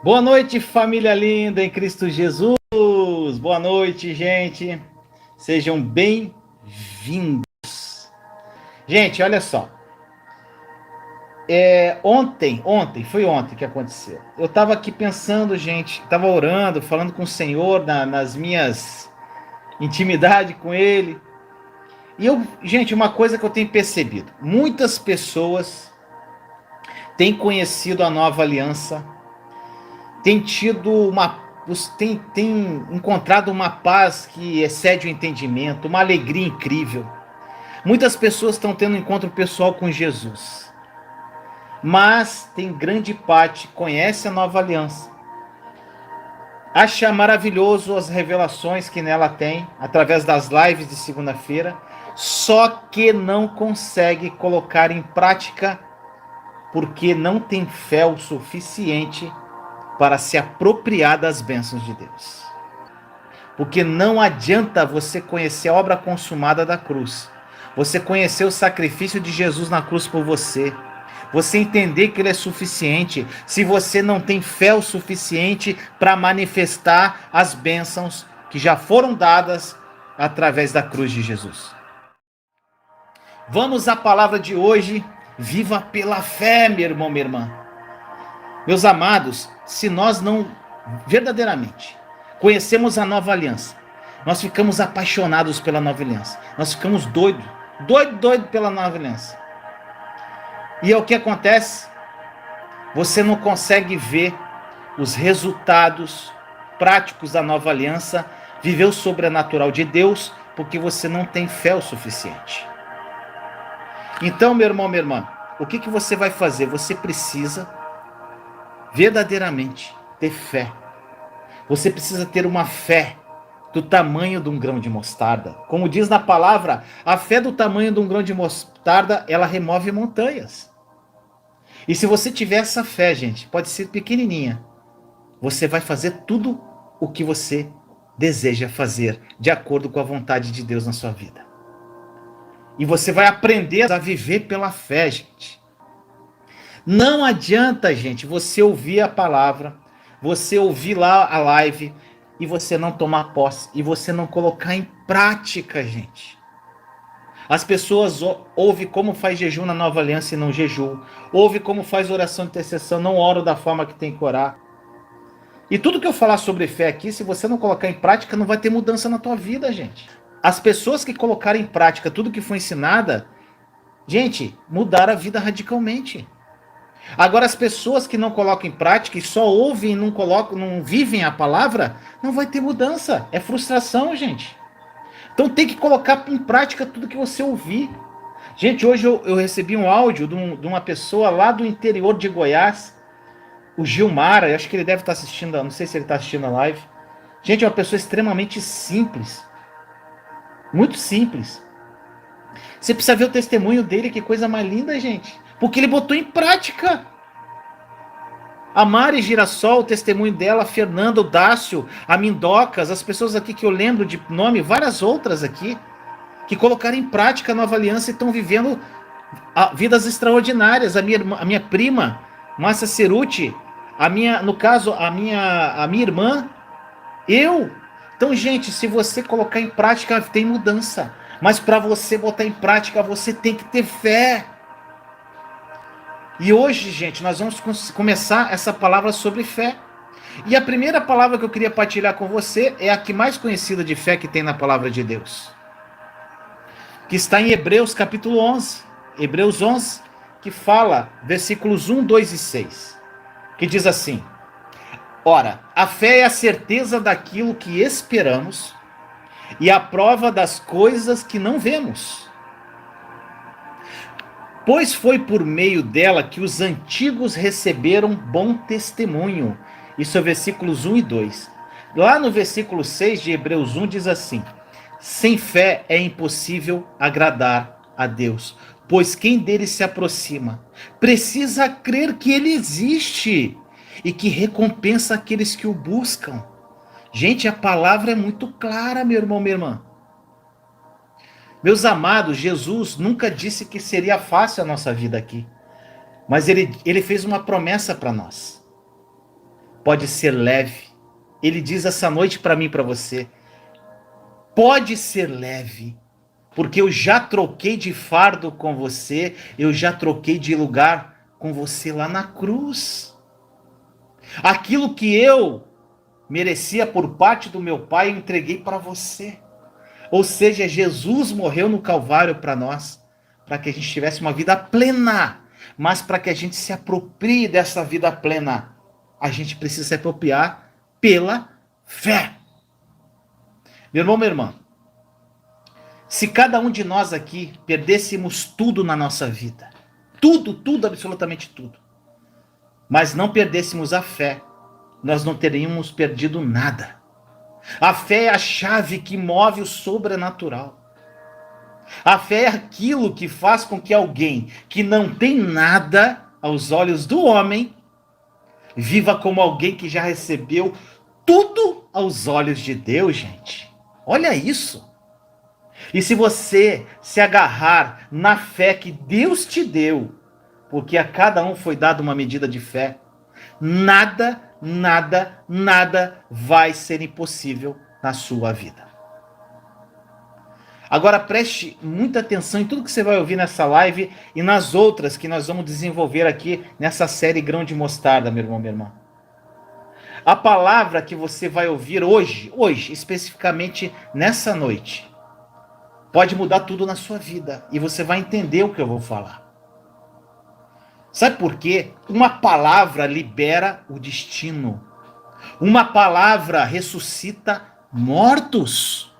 Boa noite, família linda em Cristo Jesus. Boa noite, gente. Sejam bem-vindos. Gente, olha só. Foi ontem que aconteceu. Eu estava aqui pensando, gente, estava orando, falando com o Senhor nas minhas intimidades com Ele. Gente, uma coisa que eu tenho percebido: muitas pessoas têm conhecido a nova aliança, têm tido tem encontrado uma paz que excede o entendimento, uma alegria incrível. Muitas pessoas estão tendo um encontro pessoal com Jesus, mas tem grande parte que conhece a nova aliança, acha maravilhoso as revelações que nela tem, através das lives de segunda-feira, só que não consegue colocar em prática porque não tem fé o suficiente para se apropriar das bênçãos de Deus. Porque não adianta você conhecer a obra consumada da cruz, você conhecer o sacrifício de Jesus na cruz por você, você entender que ele é suficiente, se você não tem fé o suficiente para manifestar as bênçãos que já foram dadas através da cruz de Jesus. Vamos à palavra de hoje. Viva pela fé, meu irmão, minha irmã. Meus amados, se nós não verdadeiramente conhecemos a nova aliança, nós ficamos apaixonados pela nova aliança, nós ficamos doidos pela nova aliança. E é o que acontece? Você não consegue ver os resultados práticos da nova aliança, viver o sobrenatural de Deus, porque você não tem fé o suficiente. Então, meu irmão, minha irmã, o que você vai fazer? Você precisa verdadeiramente ter fé. Você precisa ter uma fé do tamanho de um grão de mostarda. Como diz na palavra, a fé do tamanho de um grão de mostarda, ela remove montanhas. E se você tiver essa fé, gente, pode ser pequenininha, você vai fazer tudo o que você deseja fazer, de acordo com a vontade de Deus na sua vida. E você vai aprender a viver pela fé, gente. Não adianta, gente, você ouvir a palavra, você ouvir lá a live e você não tomar posse, e você não colocar em prática, gente. As pessoas ouvem como faz jejum na nova aliança e não jejum. Ouvem como faz oração de intercessão, não oram da forma que tem que orar. E tudo que eu falar sobre fé aqui, se você não colocar em prática, não vai ter mudança na tua vida, gente. As pessoas que colocarem em prática tudo que foi ensinada, gente, mudaram a vida radicalmente. Agora, as pessoas que não colocam em prática e só ouvem e não vivem a palavra, não vai ter mudança. É frustração, gente. Então tem que colocar em prática tudo que você ouvir. Gente, hoje eu recebi um áudio de uma pessoa lá do interior de Goiás, o Gilmar, eu acho que ele deve estar assistindo, não sei se ele está assistindo a live. Gente, é uma pessoa extremamente simples. Muito simples. Você precisa ver o testemunho dele, que coisa mais linda, gente. Porque ele botou em prática. A Mari Girassol, o testemunho dela, a Fernanda, o Dácio, a Mindocas, as pessoas aqui que eu lembro de nome, várias outras aqui, que colocaram em prática a nova aliança e estão vivendo vidas extraordinárias. A minha prima, Márcia Ceruti, no caso, a minha irmã, eu. Então, gente, se você colocar em prática, tem mudança. Mas para você botar em prática, você tem que ter fé. E hoje, gente, nós vamos começar essa palavra sobre fé. E a primeira palavra que eu queria partilhar com você é a que mais conhecida de fé que tem na palavra de Deus. Que está em Hebreus capítulo 11. Hebreus 11, que fala, versículos 1, 2 e 6. Que diz assim: Ora, a fé é a certeza daquilo que esperamos e a prova das coisas que não vemos. Pois foi por meio dela que os antigos receberam bom testemunho. Isso é versículos 1 e 2. Lá no versículo 6 de Hebreus 1 diz assim: Sem fé é impossível agradar a Deus, pois quem dele se aproxima precisa crer que ele existe e que recompensa aqueles que o buscam. Gente, a palavra é muito clara, meu irmão, minha irmã. Meus amados, Jesus nunca disse que seria fácil a nossa vida aqui. Mas ele fez uma promessa para nós. pode ser leve. Ele diz essa noite para mim e para você: pode ser leve, porque eu já troquei de fardo com você, eu já troquei de lugar com você lá na cruz. Aquilo que eu merecia por parte do meu Pai, eu entreguei para você. Ou seja, Jesus morreu no Calvário para nós, para que a gente tivesse uma vida plena. Mas para que a gente se aproprie dessa vida plena, a gente precisa se apropriar pela fé. Meu irmão, minha irmã, se cada um de nós aqui perdêssemos tudo na nossa vida, tudo, tudo, absolutamente tudo, mas não perdêssemos a fé, nós não teríamos perdido nada. A fé é a chave que move o sobrenatural. A fé é aquilo que faz com que alguém que não tem nada aos olhos do homem viva como alguém que já recebeu tudo aos olhos de Deus, gente. Olha isso. E se você se agarrar na fé que Deus te deu, porque a cada um foi dada uma medida de fé, nada, nada, nada vai ser impossível na sua vida. Agora preste muita atenção em tudo que você vai ouvir nessa live e nas outras que nós vamos desenvolver aqui nessa série Grão de Mostarda, meu irmão, minha irmã. A palavra que você vai ouvir hoje, especificamente nessa noite, pode mudar tudo na sua vida e você vai entender o que eu vou falar. Sabe por quê? Uma palavra libera o destino. Uma palavra ressuscita mortos.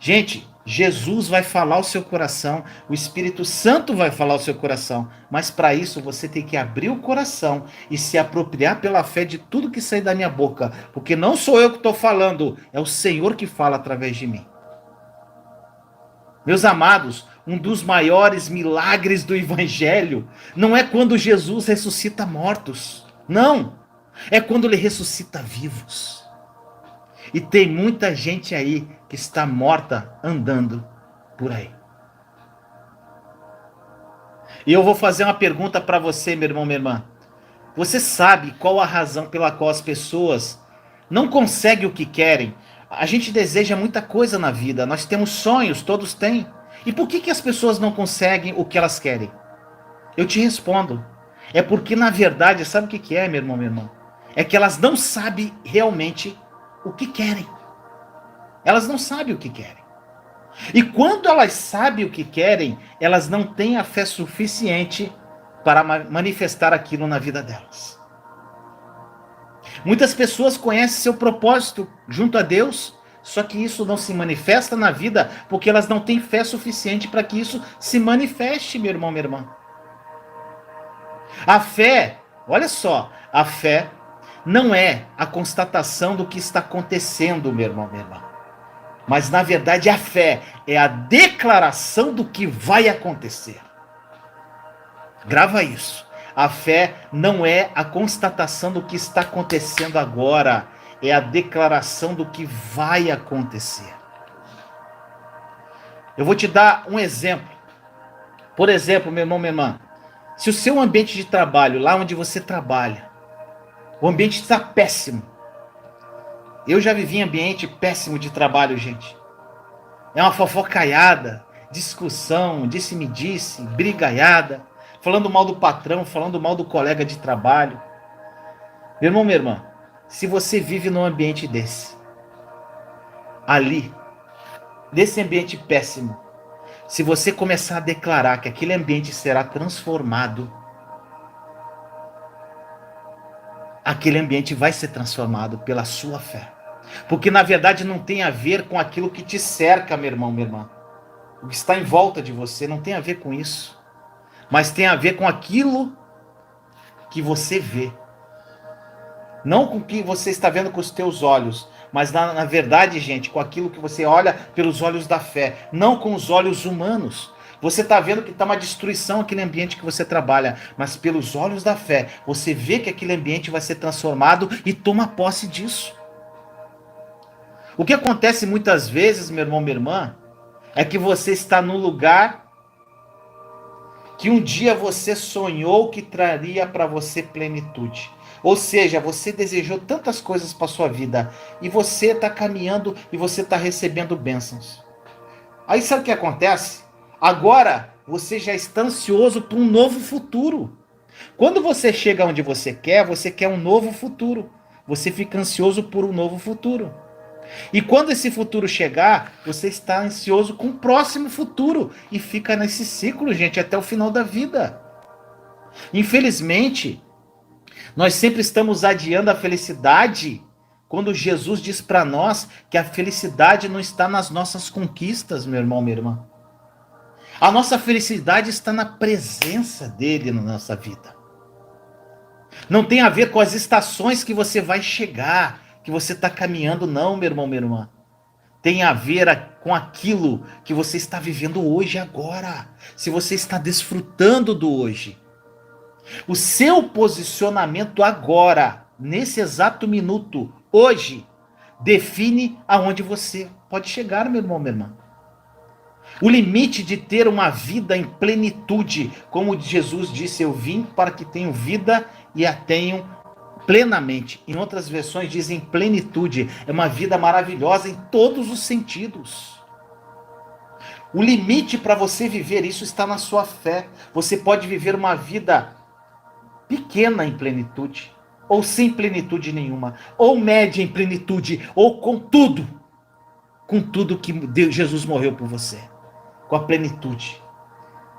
Gente, Jesus vai falar ao seu coração, o Espírito Santo vai falar ao seu coração, mas para isso você tem que abrir o coração e se apropriar pela fé de tudo que sai da minha boca, porque não sou eu que estou falando, é o Senhor que fala através de mim. Meus amados, um dos maiores milagres do Evangelho não é quando Jesus ressuscita mortos, não, é quando ele ressuscita vivos. E tem muita gente aí que está morta andando por aí. E eu vou fazer uma pergunta para você, meu irmão, minha irmã. Você sabe qual a razão pela qual as pessoas não conseguem o que querem? A gente deseja muita coisa na vida, nós temos sonhos, todos têm. E por que as pessoas não conseguem o que elas querem? Eu te respondo. É porque, na verdade, sabe o que é, meu irmão, minha irmã? É que elas não sabem realmente o que querem. Elas não sabem o que querem. E quando elas sabem o que querem, elas não têm a fé suficiente para manifestar aquilo na vida delas. Muitas pessoas conhecem seu propósito junto a Deus, só que isso não se manifesta na vida porque elas não têm fé suficiente para que isso se manifeste, meu irmão, minha irmã. A fé, olha só, a fé não é a constatação do que está acontecendo, meu irmão, minha irmã. Mas, na verdade, a fé é a declaração do que vai acontecer. Grava isso. A fé não é a constatação do que está acontecendo agora. É a declaração do que vai acontecer. Eu vou te dar um exemplo. Por exemplo, meu irmão, minha irmã. Se o seu ambiente de trabalho, lá onde você trabalha, o ambiente está péssimo. Eu já vivi em ambiente péssimo de trabalho, gente. É uma fofocaiada, discussão, disse-me-disse, brigaiada, falando mal do patrão, falando mal do colega de trabalho. Meu irmão, minha irmã, se você vive num ambiente desse, ali, desse ambiente péssimo, se você começar a declarar que aquele ambiente será transformado, aquele ambiente vai ser transformado pela sua fé. Porque na verdade não tem a ver com aquilo que te cerca, meu irmão, minha irmã. O que está em volta de você não tem a ver com isso. Mas tem a ver com aquilo que você vê. Não com o que você está vendo com os teus olhos, mas na verdade, gente, com aquilo que você olha pelos olhos da fé, não com os olhos humanos. Você está vendo que está uma destruição aquele ambiente que você trabalha, mas pelos olhos da fé, você vê que aquele ambiente vai ser transformado e toma posse disso. O que acontece muitas vezes, meu irmão, minha irmã, é que você está no lugar que um dia você sonhou que traria para você plenitude. Ou seja, você desejou tantas coisas para sua vida e você está caminhando e você está recebendo bênçãos. Aí sabe o que acontece? Agora você já está ansioso por um novo futuro. Quando você chega onde você quer um novo futuro. Você fica ansioso por um novo futuro. E quando esse futuro chegar, você está ansioso com o próximo futuro. E fica nesse ciclo, gente, até o final da vida. Infelizmente, nós sempre estamos adiando a felicidade quando Jesus diz para nós que a felicidade não está nas nossas conquistas, meu irmão, minha irmã. A nossa felicidade está na presença dele na nossa vida. Não tem a ver com as estações que você vai chegar, que você está caminhando, não, meu irmão, minha irmã. Tem a ver com aquilo que você está vivendo hoje, agora. Se você está desfrutando do hoje. O seu posicionamento agora, nesse exato minuto, hoje, define aonde você pode chegar, meu irmão, minha irmã. O limite de ter uma vida em plenitude, como Jesus disse, eu vim para que tenham vida e a tenham plenamente. Em outras versões dizem plenitude, é uma vida maravilhosa em todos os sentidos. O limite para você viver isso está na sua fé. Você pode viver uma vida pequena em plenitude, ou sem plenitude nenhuma, ou média em plenitude, ou com tudo que Jesus morreu por você, com a plenitude.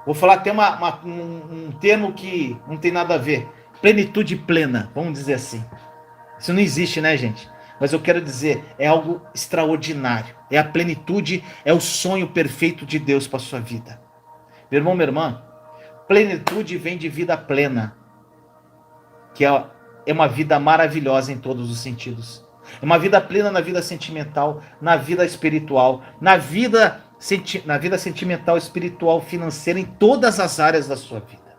Vou falar até um termo que não tem nada a ver, plenitude plena, vamos dizer assim. Isso não existe, né, gente? Mas eu quero dizer, é algo extraordinário, é a plenitude, é o sonho perfeito de Deus para a sua vida. Meu irmão, minha irmã, plenitude vem de vida plena, que é uma vida maravilhosa em todos os sentidos. É uma vida plena na vida sentimental, na vida espiritual, na vida sentimental, espiritual, financeira, em todas as áreas da sua vida.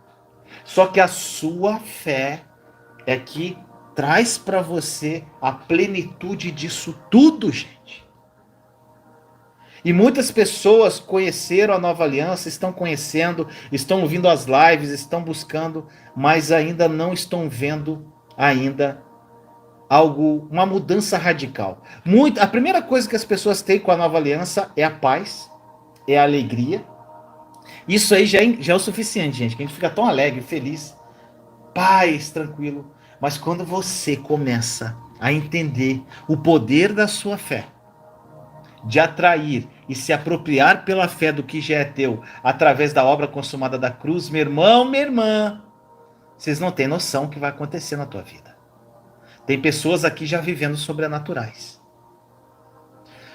Só que a sua fé é que traz para você a plenitude disso tudo, gente. E muitas pessoas conheceram a Nova Aliança, estão conhecendo, estão ouvindo as lives, estão buscando, mas ainda não estão vendo uma mudança radical. A primeira coisa que as pessoas têm com a Nova Aliança é a paz, é a alegria. Isso aí já é o suficiente, gente, que a gente fica tão alegre, feliz, paz, tranquilo. Mas quando você começa a entender o poder da sua fé, de atrair e se apropriar pela fé do que já é teu, através da obra consumada da cruz, meu irmão, minha irmã, vocês não têm noção do que vai acontecer na tua vida. Tem pessoas aqui já vivendo sobrenaturais.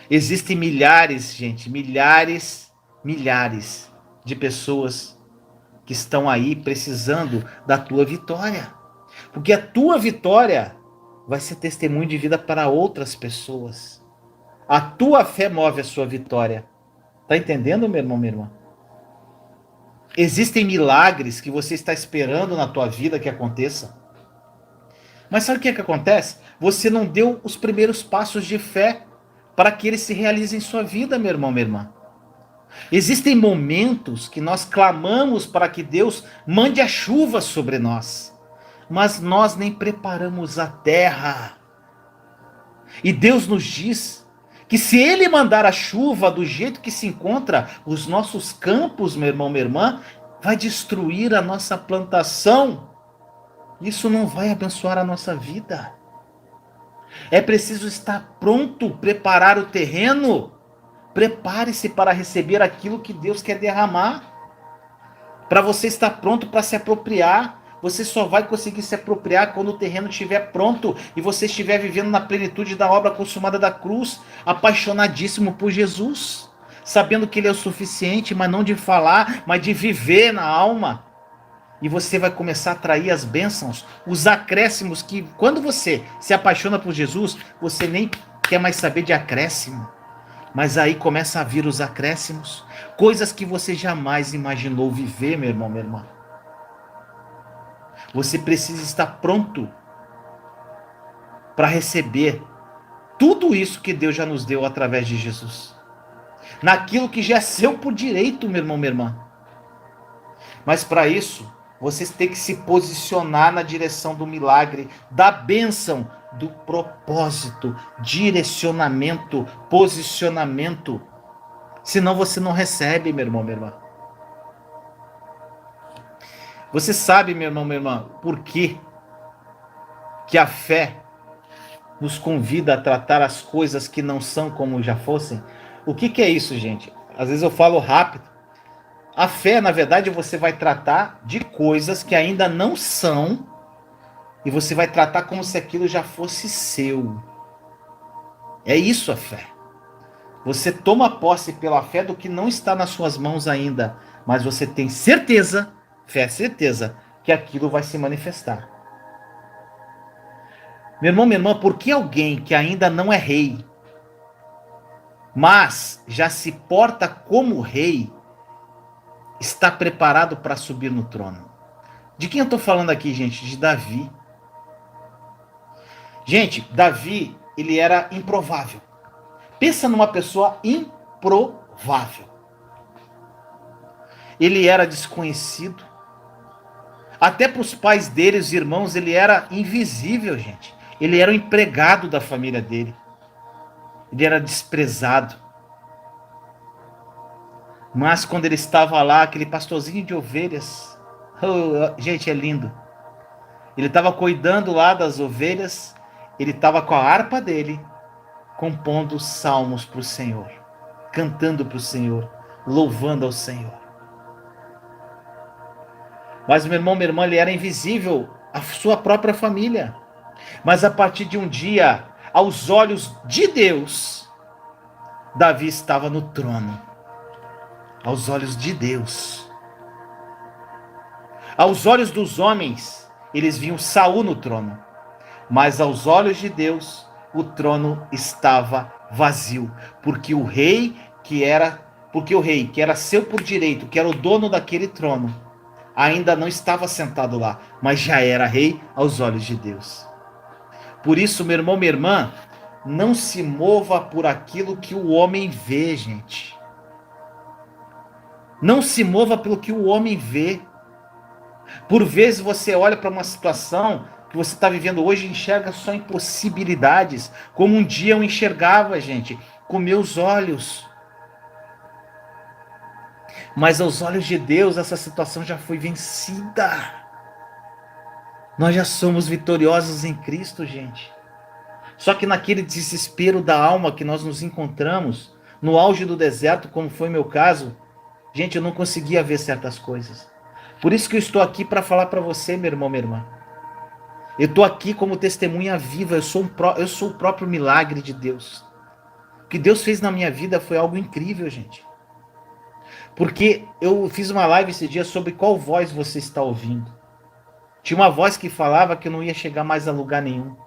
Existem milhares, gente, milhares de pessoas que estão aí precisando da tua vitória. Porque a tua vitória vai ser testemunho de vida para outras pessoas. A tua fé move a sua vitória. Tá entendendo, meu irmão, minha irmã? Existem milagres que você está esperando na tua vida que aconteça. Mas sabe o que acontece? Você não deu os primeiros passos de fé para que eles se realizem em sua vida, meu irmão, minha irmã. Existem momentos que nós clamamos para que Deus mande a chuva sobre nós. Mas nós nem preparamos a terra. E Deus nos diz que se Ele mandar a chuva do jeito que se encontra os nossos campos, meu irmão, minha irmã, vai destruir a nossa plantação. Isso não vai abençoar a nossa vida. É preciso estar pronto, preparar o terreno. Prepare-se para receber aquilo que Deus quer derramar. Para você estar pronto para se apropriar. Você só vai conseguir se apropriar quando o terreno estiver pronto e você estiver vivendo na plenitude da obra consumada da cruz, apaixonadíssimo por Jesus, sabendo que Ele é o suficiente, mas não de falar, mas de viver na alma. E você vai começar a atrair as bênçãos, os acréscimos que, quando você se apaixona por Jesus, você nem quer mais saber de acréscimo. Mas aí começa a vir os acréscimos, coisas que você jamais imaginou viver, meu irmão, minha irmã. Você precisa estar pronto para receber tudo isso que Deus já nos deu através de Jesus. Naquilo que já é seu por direito, meu irmão, minha irmã. Mas para isso, Você tem que se posicionar na direção do milagre, da bênção, do propósito, direcionamento, posicionamento. Senão você não recebe, meu irmão, minha irmã. Você sabe, meu irmão, minha irmã, por que a fé nos convida a tratar as coisas que não são como já fossem? O que é isso, gente? Às vezes eu falo rápido. A fé, na verdade, você vai tratar de coisas que ainda não são e você vai tratar como se aquilo já fosse seu. É isso a fé. Você toma posse pela fé do que não está nas suas mãos ainda, mas você tem certeza, fé é certeza, que aquilo vai se manifestar. Meu irmão, minha irmã, por que alguém que ainda não é rei, mas já se porta como rei, está preparado para subir no trono? De quem eu estou falando aqui, gente? De Davi. Gente, Davi, ele era improvável. Pensa numa pessoa improvável. Ele era desconhecido. Até para os pais dele, os irmãos, ele era invisível, gente. Ele era o empregado da família dele. Ele era desprezado. Mas quando ele estava lá, aquele pastorzinho de ovelhas, gente, é lindo. Ele estava cuidando lá das ovelhas, ele estava com a harpa dele, compondo salmos para o Senhor, cantando para o Senhor, louvando ao Senhor. Mas meu irmão, minha irmã, ele era invisível à sua própria família. Mas a partir de um dia, aos olhos de Deus, Davi estava no trono. Aos olhos de Deus. Aos olhos dos homens, eles viam Saul no trono. Mas aos olhos de Deus, o trono estava vazio, porque o rei que era seu por direito, que era o dono daquele trono, ainda não estava sentado lá, mas já era rei aos olhos de Deus. Por isso, meu irmão, minha irmã, não se mova por aquilo que o homem vê, gente. Não se mova pelo que o homem vê. Por vezes você olha para uma situação que você está vivendo hoje e enxerga só impossibilidades, como um dia eu enxergava, gente, com meus olhos. Mas aos olhos de Deus, essa situação já foi vencida. Nós já somos vitoriosos em Cristo, gente. Só que naquele desespero da alma que nós nos encontramos, no auge do deserto, como foi meu caso, gente, eu não conseguia ver certas coisas. Por isso que eu estou aqui para falar para você, meu irmão, minha irmã. Eu estou aqui como testemunha viva, eu sou o próprio milagre de Deus. O que Deus fez na minha vida foi algo incrível, gente. Porque eu fiz uma live esse dia sobre qual voz você está ouvindo. Tinha uma voz que falava que eu não ia chegar mais a lugar nenhum,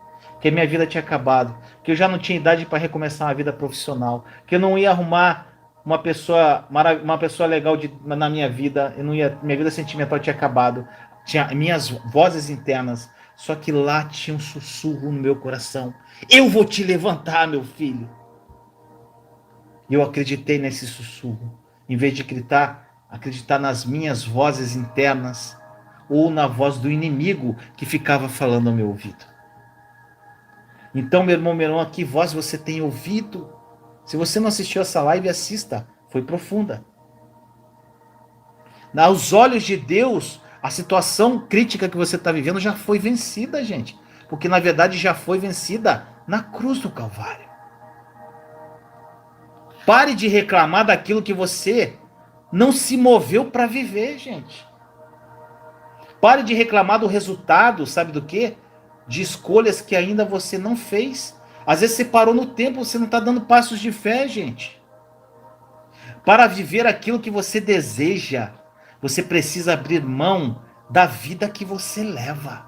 que a minha vida tinha acabado, que eu já não tinha idade para recomeçar uma vida profissional, que eu não ia arrumar uma pessoa legal na minha vida, minha vida sentimental tinha acabado, tinha minhas vozes internas, só que lá tinha um sussurro no meu coração: eu vou te levantar, meu filho. E eu acreditei nesse sussurro, em vez de acreditar nas minhas vozes internas, ou na voz do inimigo que ficava falando ao meu ouvido. Então, meu irmão, minha irmã, que voz você tem ouvido? Se você não assistiu essa live, assista. Foi profunda. Aos olhos de Deus, a situação crítica que você está vivendo já foi vencida, gente. Porque, na verdade, já foi vencida na cruz do Calvário. Pare de reclamar daquilo que você não se moveu para viver, gente. Pare de reclamar do resultado, sabe do quê? De escolhas que ainda você não fez. Às vezes você parou no tempo, você não está dando passos de fé, gente. Para viver aquilo que você deseja, você precisa abrir mão da vida que você leva.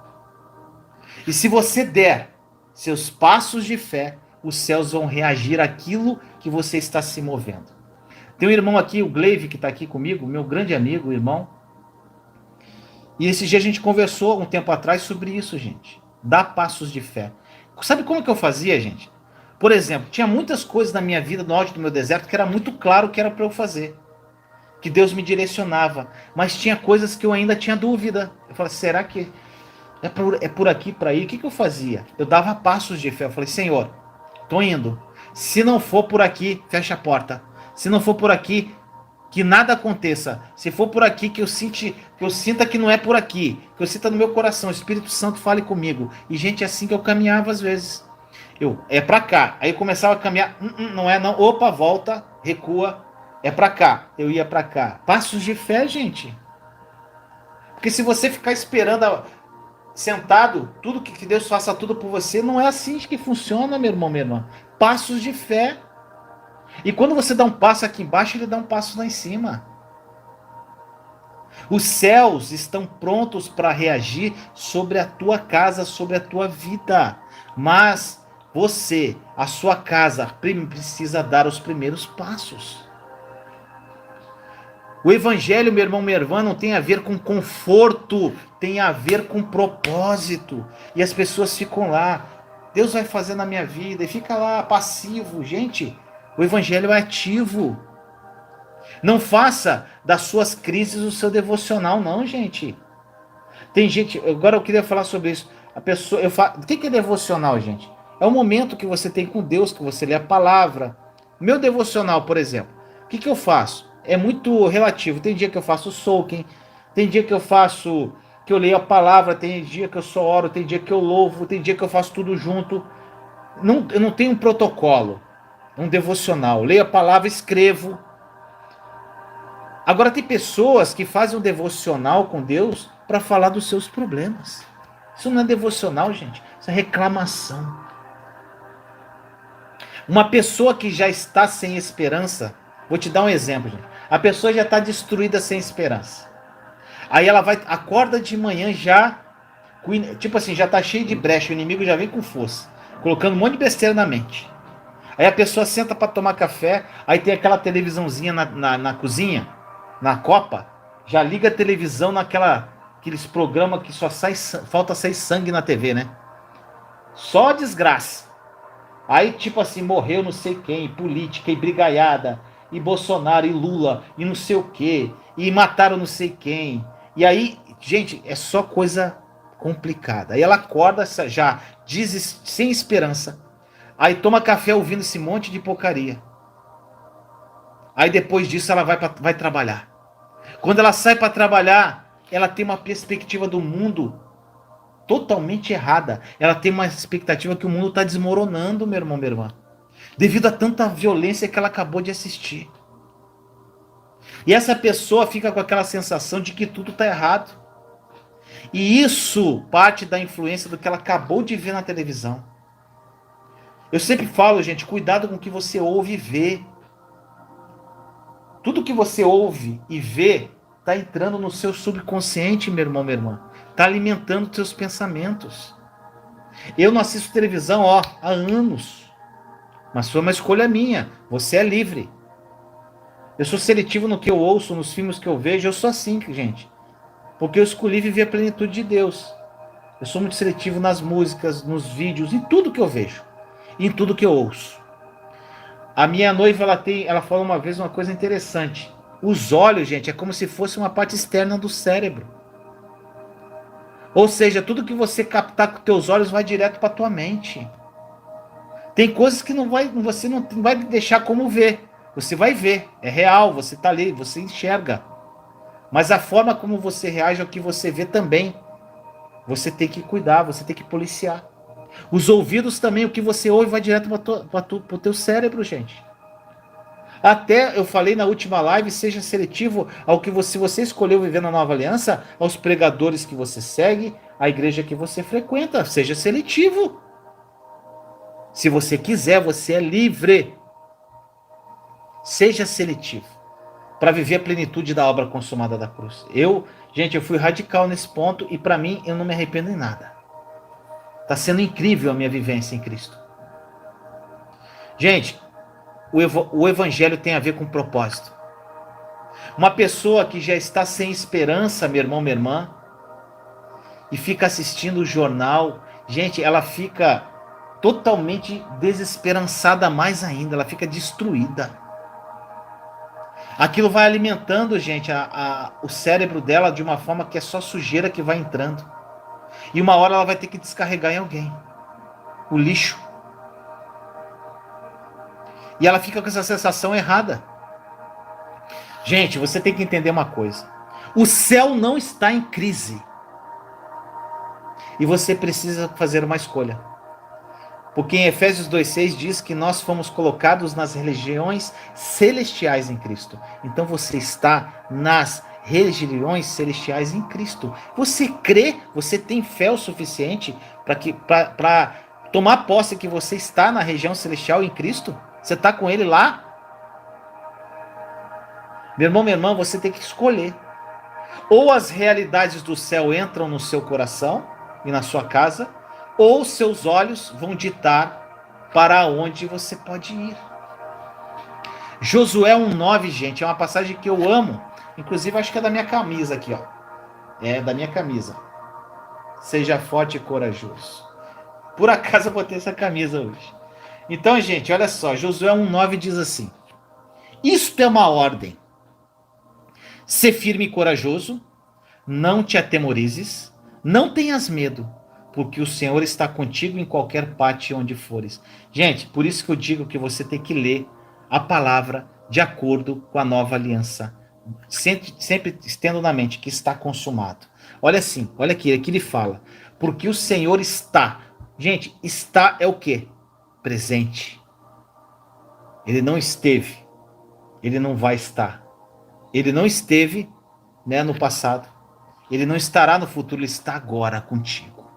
E se você der seus passos de fé, os céus vão reagir àquilo que você está se movendo. Tem um irmão aqui, o Gleive, que está aqui comigo, meu grande amigo, irmão. E esse dia a gente conversou um tempo atrás sobre isso, gente. Dar passos de fé. Sabe como que eu fazia, gente? Por exemplo, tinha muitas coisas na minha vida, no auge do meu deserto, que era muito claro que era para eu fazer. que Deus me direcionava, mas tinha coisas que eu ainda tinha dúvida. Eu falei, será que é por aqui, para aí? O que, que eu fazia? Eu dava passos de fé. Eu falei, Senhor, tô indo. Se não for por aqui, fecha a porta. Se não for por aqui, que nada aconteça. Se for por aqui, que eu sinta que não é por aqui, que eu sinta no meu coração, o Espírito Santo fale comigo. E gente, é assim que eu caminhava às vezes. É pra cá. Aí eu começava a caminhar, não é não. Opa, volta, recua. É pra cá. Eu ia pra cá. Passos de fé, gente. Porque se você ficar esperando sentado, tudo que Deus faça tudo por você, não é assim que funciona, meu irmão, minha irmã. Passos de fé. E quando você dá um passo aqui embaixo, ele dá um passo lá em cima. Os céus estão prontos para reagir sobre a tua casa, sobre a tua vida. Mas você, a sua casa, precisa dar os primeiros passos. O evangelho, meu irmão, minha irmã, não tem a ver com conforto, tem a ver com propósito. E as pessoas ficam lá, Deus vai fazer na minha vida, e fica lá passivo. Gente, o evangelho é ativo. Não faça das suas crises o seu devocional, não, gente. Tem gente, agora eu queria falar sobre isso. A pessoa, o que é devocional, gente? É o momento que você tem com Deus, que você lê a palavra. Meu devocional, por exemplo, o que eu faço? É muito relativo. Tem dia que eu faço soaking, tem dia que eu faço, que eu leio a palavra, tem dia que eu só oro, tem dia que eu louvo, tem dia que eu faço tudo junto. Não, eu não tenho um protocolo, um devocional. Eu leio a palavra, escrevo. Agora tem pessoas que fazem um devocional com Deus para falar dos seus problemas. Isso não é devocional, gente. Isso é reclamação. Uma pessoa que já está sem esperança, vou te dar um exemplo, gente. A pessoa já está destruída sem esperança. Aí ela acorda de manhã já, tipo assim, já está cheio de brecha, o inimigo já vem com força, colocando um monte de besteira na mente. Aí a pessoa senta para tomar café, aí tem aquela televisãozinha na cozinha, na copa, já liga a televisão aqueles programas que só falta sair sangue na TV, né? Só desgraça. Aí tipo assim, morreu não sei quem, política e brigaiada, e Bolsonaro e Lula, e não sei o que, e mataram não sei quem. E aí, gente, é só coisa complicada. Aí ela acorda já sem esperança. Aí toma café ouvindo esse monte de porcaria. Aí depois disso ela vai trabalhar. Quando ela sai para trabalhar, ela tem uma perspectiva do mundo totalmente errada. Ela tem uma expectativa que o mundo está desmoronando, meu irmão, minha irmã. Devido a tanta violência que ela acabou de assistir. E essa pessoa fica com aquela sensação de que tudo está errado. E isso parte da influência do que ela acabou de ver na televisão. Eu sempre falo, gente, cuidado com o que você ouve e vê. Tudo que você ouve e vê está entrando no seu subconsciente, meu irmão, minha irmã. Está alimentando os seus pensamentos. Eu não assisto televisão, há anos. Mas foi uma escolha minha. Você é livre. Eu sou seletivo no que eu ouço, nos filmes que eu vejo. Eu sou assim, gente. Porque eu escolhi viver a plenitude de Deus. Eu sou muito seletivo nas músicas, nos vídeos, em tudo que eu vejo. Em tudo que eu ouço. A minha noiva, ela falou uma vez uma coisa interessante. Os olhos, gente, é como se fosse uma parte externa do cérebro. Ou seja, tudo que você captar com teus olhos vai direto para tua mente. Tem coisas que você não vai deixar como ver. Você vai ver, é real, você está ali, você enxerga. Mas a forma como você reage ao que você vê também, você tem que cuidar, você tem que policiar. Os ouvidos também, o que você ouve vai direto para o teu cérebro, gente. Até eu falei na última live, seja seletivo ao que se você escolheu viver na Nova Aliança, aos pregadores que você segue, à igreja que você frequenta, seja seletivo. Se você quiser, você é livre. Seja seletivo para viver a plenitude da obra consumada da cruz. Gente, eu fui radical nesse ponto e para mim eu não me arrependo em nada. Está sendo incrível a minha vivência em Cristo. Gente, o evangelho tem a ver com propósito. Uma pessoa que já está sem esperança, meu irmão, minha irmã, e fica assistindo o jornal, gente, ela fica totalmente desesperançada mais ainda, ela fica destruída. Aquilo vai alimentando, gente, o cérebro dela de uma forma que é só sujeira que vai entrando. E uma hora ela vai ter que descarregar em alguém. O lixo. E ela fica com essa sensação errada. Gente, você tem que entender uma coisa. O céu não está em crise. E você precisa fazer uma escolha. Porque em Efésios 2,6 diz que nós fomos colocados nas regiões celestiais em Cristo. Então você está nas regiões celestiais em Cristo. Você crê, você tem fé o suficiente para tomar posse que você está na região celestial em Cristo? Você está com Ele lá? Meu irmão, minha irmã, você tem que escolher. Ou as realidades do céu entram no seu coração e na sua casa, ou seus olhos vão ditar para onde você pode ir. Josué 1,9, gente, é uma passagem que eu amo. Inclusive, acho que é da minha camisa aqui, ó. É da minha camisa. Seja forte e corajoso. Por acaso eu botei essa camisa hoje. Então, gente, olha só. Josué 1,9 diz assim: isto é uma ordem. Sê firme e corajoso. Não te atemorizes. Não tenhas medo, porque o Senhor está contigo em qualquer parte onde fores. Gente, por isso que eu digo que você tem que ler a palavra de acordo com a nova aliança. Sempre estendo na mente que está consumado. Olha assim, olha aqui ele fala. Porque o Senhor está. Gente, está é o quê? Presente. Ele não esteve. Ele não vai estar. Ele não esteve, né, no passado. Ele não estará no futuro, ele está agora contigo.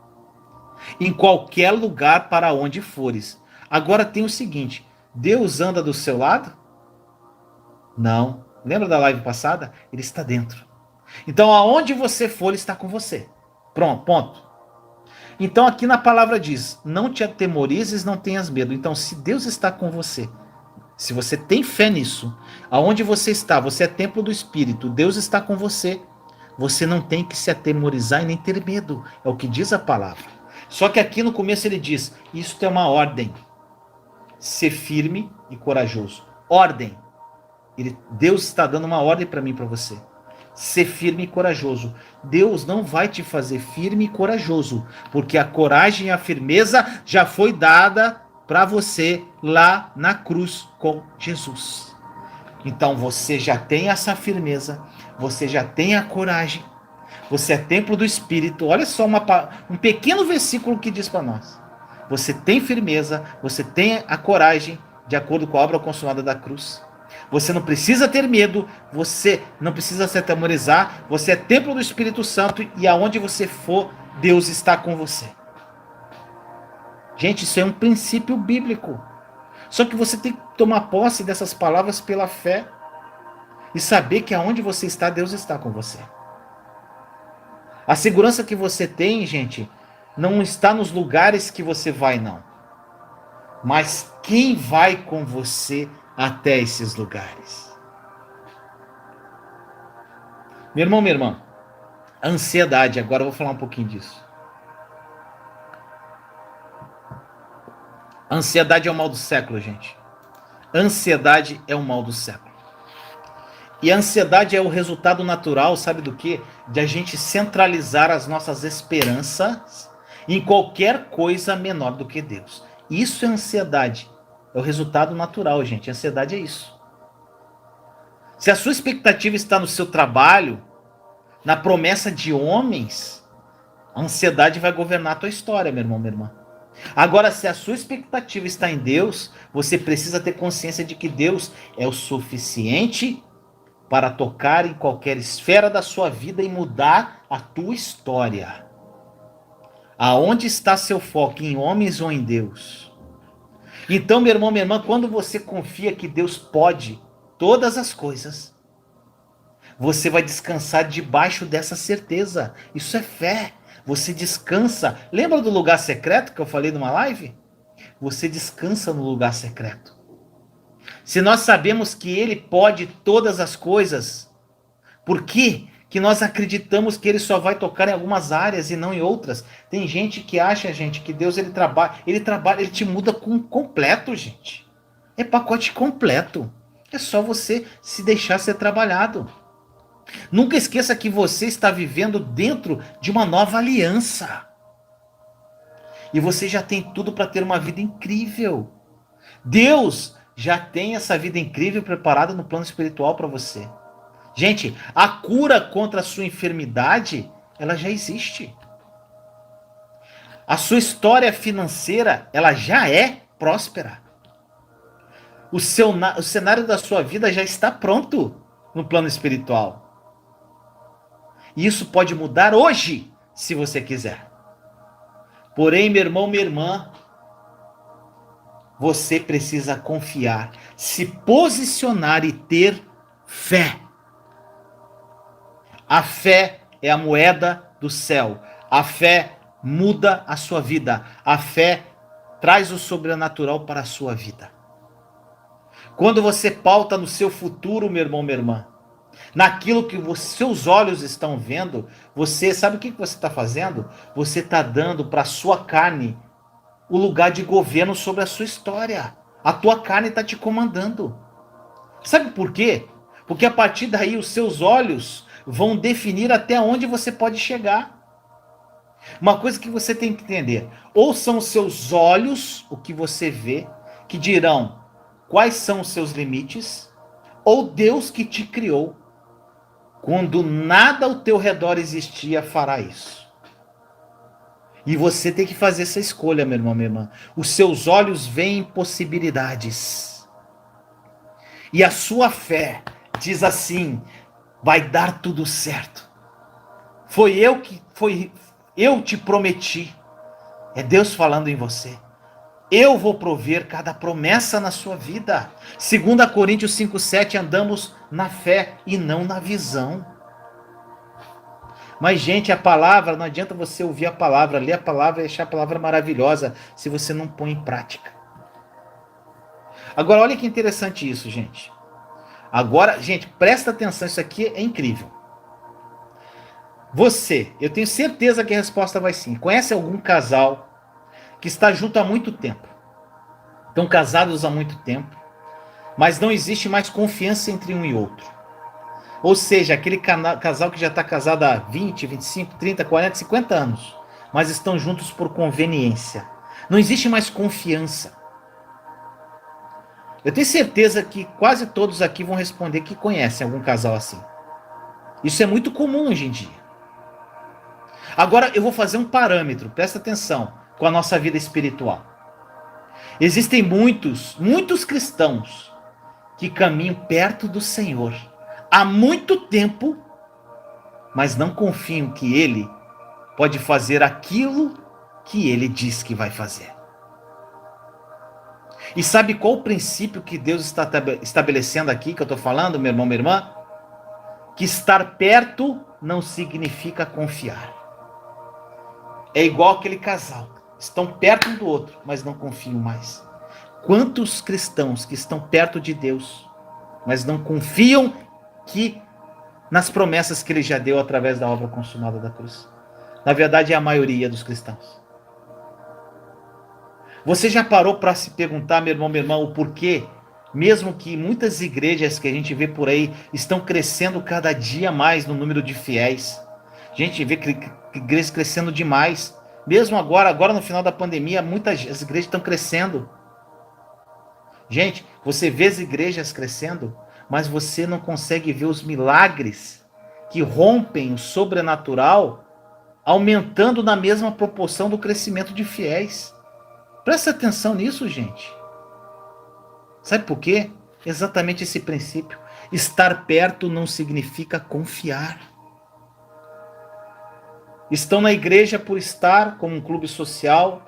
Em qualquer lugar para onde fores. Agora tem o seguinte: Deus anda do seu lado? Não. Lembra da live passada? Ele está dentro. Então aonde você for, ele está com você. Pronto, ponto. Então aqui na palavra diz: não te atemorizes, não tenhas medo. Então se Deus está com você, se você tem fé nisso, aonde você está, você é templo do Espírito, Deus está com você. Você não tem que se atemorizar e nem ter medo. É o que diz a palavra. Só que aqui no começo ele diz: isto é uma ordem. Ser firme e corajoso. Ordem. Deus está dando uma ordem para mim e para você. Ser firme e corajoso. Deus não vai te fazer firme e corajoso, porque a coragem e a firmeza já foi dada para você lá na cruz com Jesus. Então você já tem essa firmeza, você já tem a coragem, você é templo do Espírito. Olha só um pequeno versículo que diz para nós. Você tem firmeza, você tem a coragem, de acordo com a obra consumada da cruz. Você não precisa ter medo, você não precisa se atemorizar, você é templo do Espírito Santo e aonde você for, Deus está com você. Gente, isso é um princípio bíblico. Só que você tem que tomar posse dessas palavras pela fé e saber que aonde você está, Deus está com você. A segurança que você tem, gente, não está nos lugares que você vai, não. Mas quem vai com você até esses lugares? Meu irmão, minha irmã, a ansiedade, agora eu vou falar um pouquinho disso. A ansiedade é o mal do século, gente. A ansiedade é o mal do século. E a ansiedade é o resultado natural, sabe do quê? De a gente centralizar as nossas esperanças em qualquer coisa menor do que Deus. Isso é ansiedade. É o resultado natural, gente. A ansiedade é isso. Se a sua expectativa está no seu trabalho, na promessa de homens, a ansiedade vai governar a tua história, meu irmão, minha irmã. Agora, se a sua expectativa está em Deus, você precisa ter consciência de que Deus é o suficiente para tocar em qualquer esfera da sua vida e mudar a tua história. Aonde está seu foco? Em homens ou em Deus? Então, meu irmão, minha irmã, quando você confia que Deus pode todas as coisas, você vai descansar debaixo dessa certeza. Isso é fé. Você descansa. Lembra do lugar secreto que eu falei numa live? Você descansa no lugar secreto. Se nós sabemos que Ele pode todas as coisas, por que nós acreditamos que Ele só vai tocar em algumas áreas e não em outras? Tem gente que acha, gente, que Deus ele trabalha, ele te muda com completo, gente. É pacote completo. É só você se deixar ser trabalhado. Nunca esqueça que você está vivendo dentro de uma nova aliança. E você já tem tudo para ter uma vida incrível. Deus já tem essa vida incrível preparada no plano espiritual para você. Gente, a cura contra a sua enfermidade, ela já existe. A sua história financeira, ela já é próspera. O cenário da sua vida já está pronto no plano espiritual. E isso pode mudar hoje, se você quiser. Porém, meu irmão, minha irmã, você precisa confiar, se posicionar e ter fé. A fé é a moeda do céu. A fé muda a sua vida. A fé traz o sobrenatural para a sua vida. Quando você pauta no seu futuro, meu irmão, minha irmã, naquilo que os seus olhos estão vendo, você sabe o que você está fazendo? Você está dando para a sua carne o lugar de governo sobre a sua história. A tua carne está te comandando. Sabe por quê? Porque a partir daí os seus olhos vão definir até onde você pode chegar. Uma coisa que você tem que entender: ou são os seus olhos, o que você vê, que dirão quais são os seus limites, ou Deus que te criou, quando nada ao teu redor existia, fará isso. E você tem que fazer essa escolha, meu irmão, minha irmã. Os seus olhos veem possibilidades. E a sua fé diz assim: vai dar tudo certo. Eu te prometi. É Deus falando em você. Eu vou prover cada promessa na sua vida. 2 Coríntios 5:7, andamos na fé e não na visão. Mas, gente, a palavra, não adianta você ouvir a palavra, ler a palavra e achar a palavra maravilhosa se você não põe em prática. Agora, olha que interessante isso, gente. Agora, gente, presta atenção, isso aqui é incrível. Eu tenho certeza que a resposta vai sim. Conhece algum casal que está junto há muito tempo? Estão casados há muito tempo, mas não existe mais confiança entre um e outro. Ou seja, aquele casal que já está casado há 20, 25, 30, 40, 50 anos, mas estão juntos por conveniência. Não existe mais confiança. Eu tenho certeza que quase todos aqui vão responder que conhecem algum casal assim. Isso é muito comum hoje em dia. Agora eu vou fazer um parâmetro, presta atenção, com a nossa vida espiritual. Existem muitos cristãos que caminham perto do Senhor há muito tempo, mas não confiam que Ele pode fazer aquilo que Ele diz que vai fazer. E sabe qual o princípio que Deus está estabelecendo aqui, que eu estou falando, meu irmão, minha irmã? Que estar perto não significa confiar. É igual aquele casal. Estão perto um do outro, mas não confiam mais. Quantos cristãos que estão perto de Deus, mas não confiam nas promessas que Ele já deu através da obra consumada da cruz? Na verdade, é a maioria dos cristãos. Você já parou para se perguntar, meu irmão, minha irmã, o porquê? Mesmo que muitas igrejas que a gente vê por aí estão crescendo cada dia mais no número de fiéis. A gente vê igrejas crescendo demais. Mesmo agora no final da pandemia, as igrejas estão crescendo. Gente, você vê as igrejas crescendo, mas você não consegue ver os milagres que rompem o sobrenatural, aumentando na mesma proporção do crescimento de fiéis. Presta atenção nisso, gente. Sabe por quê? Exatamente esse princípio. Estar perto não significa confiar. Estão na igreja por estar como um clube social,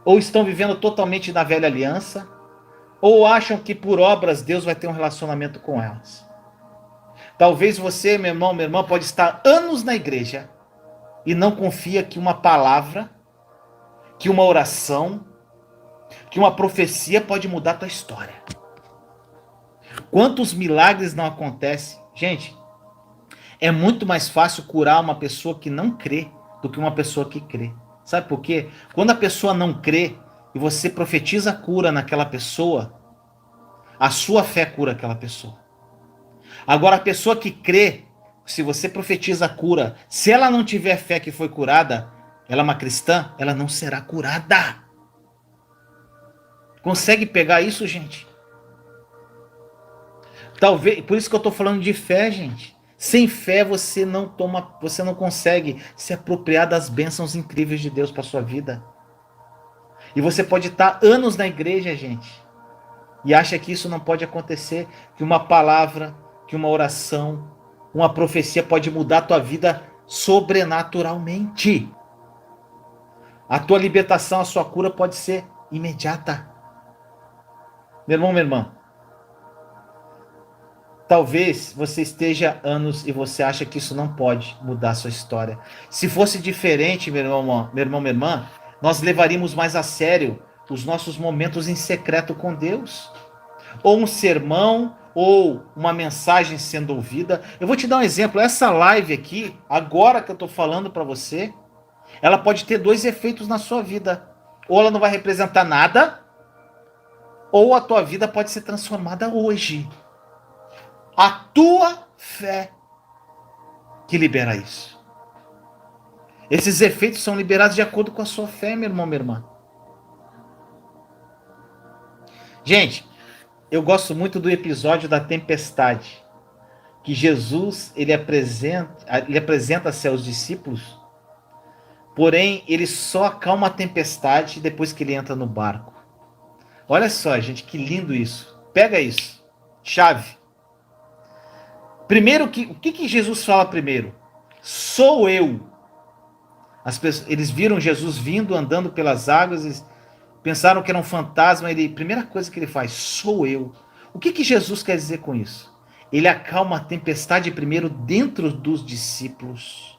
ou estão vivendo totalmente na velha aliança, ou acham que por obras Deus vai ter um relacionamento com elas. Talvez você, meu irmão, minha irmã, pode estar anos na igreja e não confia que uma palavra, que uma oração, que uma profecia pode mudar a tua história. Quantos milagres não acontecem? Gente, é muito mais fácil curar uma pessoa que não crê do que uma pessoa que crê. Sabe por quê? Quando a pessoa não crê e você profetiza a cura naquela pessoa, A sua fé cura aquela pessoa. Agora, a pessoa que crê, se você profetiza a cura, se ela não tiver fé que foi curada, ela é uma cristã, ela não será curada. Consegue pegar isso, gente? Talvez, por isso que eu estou falando de fé, gente. Sem fé você não consegue se apropriar das bênçãos incríveis de Deus para sua vida. E você pode estar anos na igreja, gente, e acha que isso não pode acontecer, que uma palavra, que uma oração, uma profecia pode mudar a tua vida sobrenaturalmente. A tua libertação, a sua cura pode ser imediata. Meu irmão, minha irmã, talvez você esteja anos e você acha que isso não pode mudar a sua história. Se fosse diferente, minha irmã, nós levaríamos mais a sério os nossos momentos em secreto com Deus. Ou um sermão, ou uma mensagem sendo ouvida. Eu vou te dar um exemplo. Essa live aqui, agora que eu estou falando para você, ela pode ter dois efeitos na sua vida. Ou ela não vai representar nada, ou a tua vida pode ser transformada hoje. A tua fé que libera isso. Esses efeitos são liberados de acordo com a sua fé, meu irmão, minha irmã. Gente, eu gosto muito do episódio da tempestade, que Jesus ele apresenta-se aos discípulos, porém ele só acalma a tempestade depois que ele entra no barco. Olha só, gente, que lindo isso. Pega isso. Chave. Primeiro, o que Jesus fala primeiro? Sou eu. Eles viram Jesus vindo, andando pelas águas, pensaram que era um fantasma. Primeira coisa que ele faz, sou eu. O que Jesus quer dizer com isso? Ele acalma a tempestade primeiro dentro dos discípulos.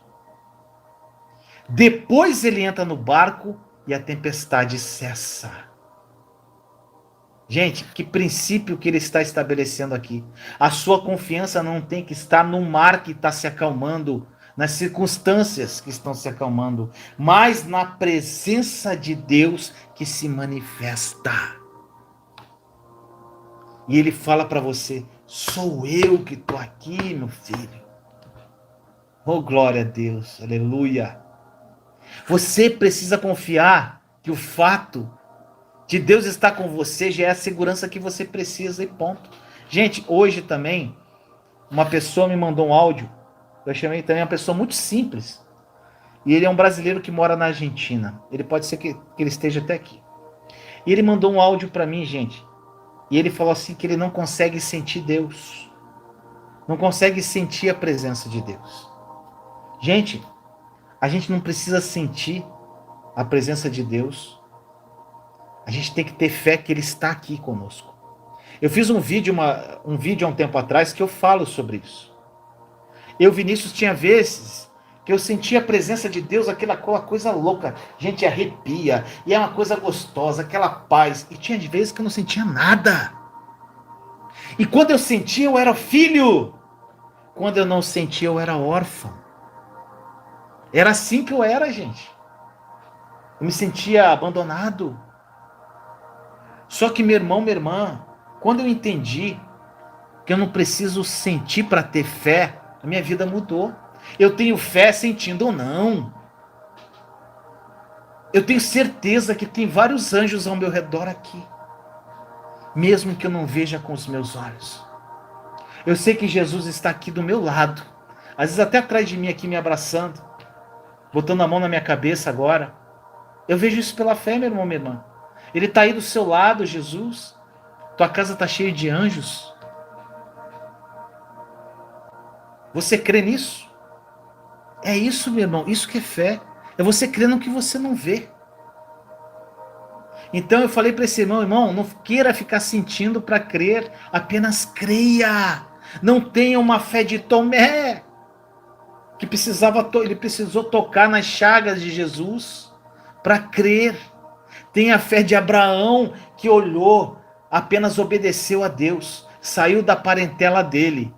Depois ele entra no barco e a tempestade cessa. Gente, que princípio que ele está estabelecendo aqui. A sua confiança não tem que estar no mar que está se acalmando, nas circunstâncias que estão se acalmando, mas na presença de Deus que se manifesta. E ele fala para você, sou eu que estou aqui, meu filho. Oh, glória a Deus, aleluia. Você precisa confiar que o fato de Deus estar com você já é a segurança que você precisa e ponto. Gente, hoje também, uma pessoa me mandou um áudio, eu chamei também uma pessoa muito simples, e ele é um brasileiro que mora na Argentina, ele pode ser que ele esteja até aqui, e ele mandou um áudio para mim, gente, e ele falou assim que ele não consegue sentir Deus, não consegue sentir a presença de Deus. Gente, a gente não precisa sentir a presença de Deus, a gente tem que ter fé que Ele está aqui conosco. Eu fiz um vídeo há um tempo atrás que eu falo sobre isso. Eu, Vinícius, tinha vezes que eu sentia a presença de Deus, aquela coisa louca. Gente, arrepia, e é uma coisa gostosa, aquela paz. E tinha vezes que eu não sentia nada. E quando eu sentia, eu era filho. Quando eu não sentia, eu era órfão. Era assim que eu era, gente. Eu me sentia abandonado. Só que, meu irmão, minha irmã, quando eu entendi que eu não preciso sentir para ter fé, a minha vida mudou. Eu tenho fé sentindo ou não. Eu tenho certeza que tem vários anjos ao meu redor aqui, mesmo que eu não veja com os meus olhos. Eu sei que Jesus está aqui do meu lado, às vezes até atrás de mim aqui me abraçando, botando a mão na minha cabeça agora. Eu vejo isso pela fé, meu irmão, minha irmã. Ele está aí do seu lado, Jesus. Tua casa está cheia de anjos. Você crê nisso? É isso, meu irmão. Isso que é fé. É você crer no que você não vê. Então eu falei para esse irmão, não queira ficar sentindo para crer. Apenas creia. Não tenha uma fé de Tomé, que ele precisou tocar nas chagas de Jesus para crer. Tenha a fé de Abraão, que olhou, apenas obedeceu a Deus, saiu da parentela dele.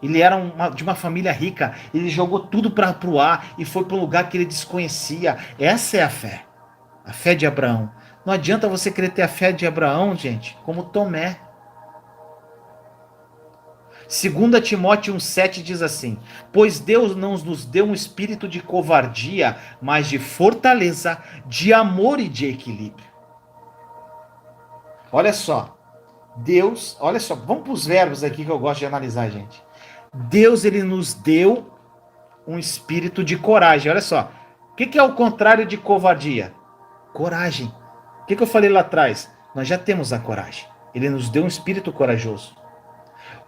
Ele era de uma família rica, ele jogou tudo para o ar e foi para um lugar que ele desconhecia. Essa é a fé de Abraão. Não adianta você querer ter a fé de Abraão, gente, como Tomé. 2 Timóteo 1,7 diz assim: pois Deus não nos deu um espírito de covardia, mas de fortaleza, de amor e de equilíbrio. Olha só, Deus, olha só, vamos para os verbos aqui que eu gosto de analisar, gente. Deus, ele nos deu um espírito de coragem. Olha só, o que é o contrário de covardia? Coragem. O que eu falei lá atrás? Nós já temos a coragem. Ele nos deu um espírito corajoso,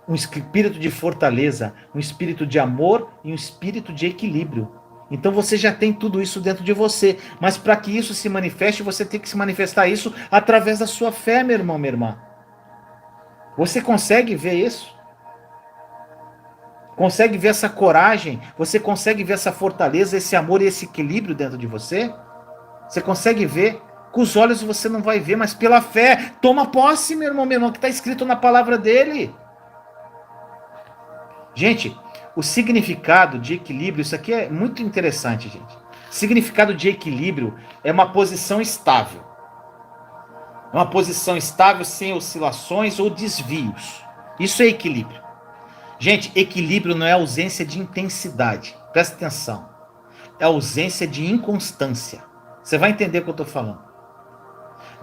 um espírito de fortaleza, um espírito de amor e um espírito de equilíbrio. Então você já tem tudo isso dentro de você, mas para que isso se manifeste, você tem que se manifestar isso através da sua fé, meu irmão, minha irmã. Você consegue ver isso? Consegue ver essa coragem? Você consegue ver essa fortaleza, esse amor e esse equilíbrio dentro de você? Você consegue ver? Com os olhos você não vai ver, mas pela fé, toma posse, meu irmão, que está escrito na palavra dele. Gente, o significado de equilíbrio, isso aqui é muito interessante, gente. Significado de equilíbrio é uma posição estável. É uma posição estável sem oscilações ou desvios. Isso é equilíbrio. Gente, equilíbrio não é ausência de intensidade. Presta atenção. É ausência de inconstância. Você vai entender o que eu estou falando.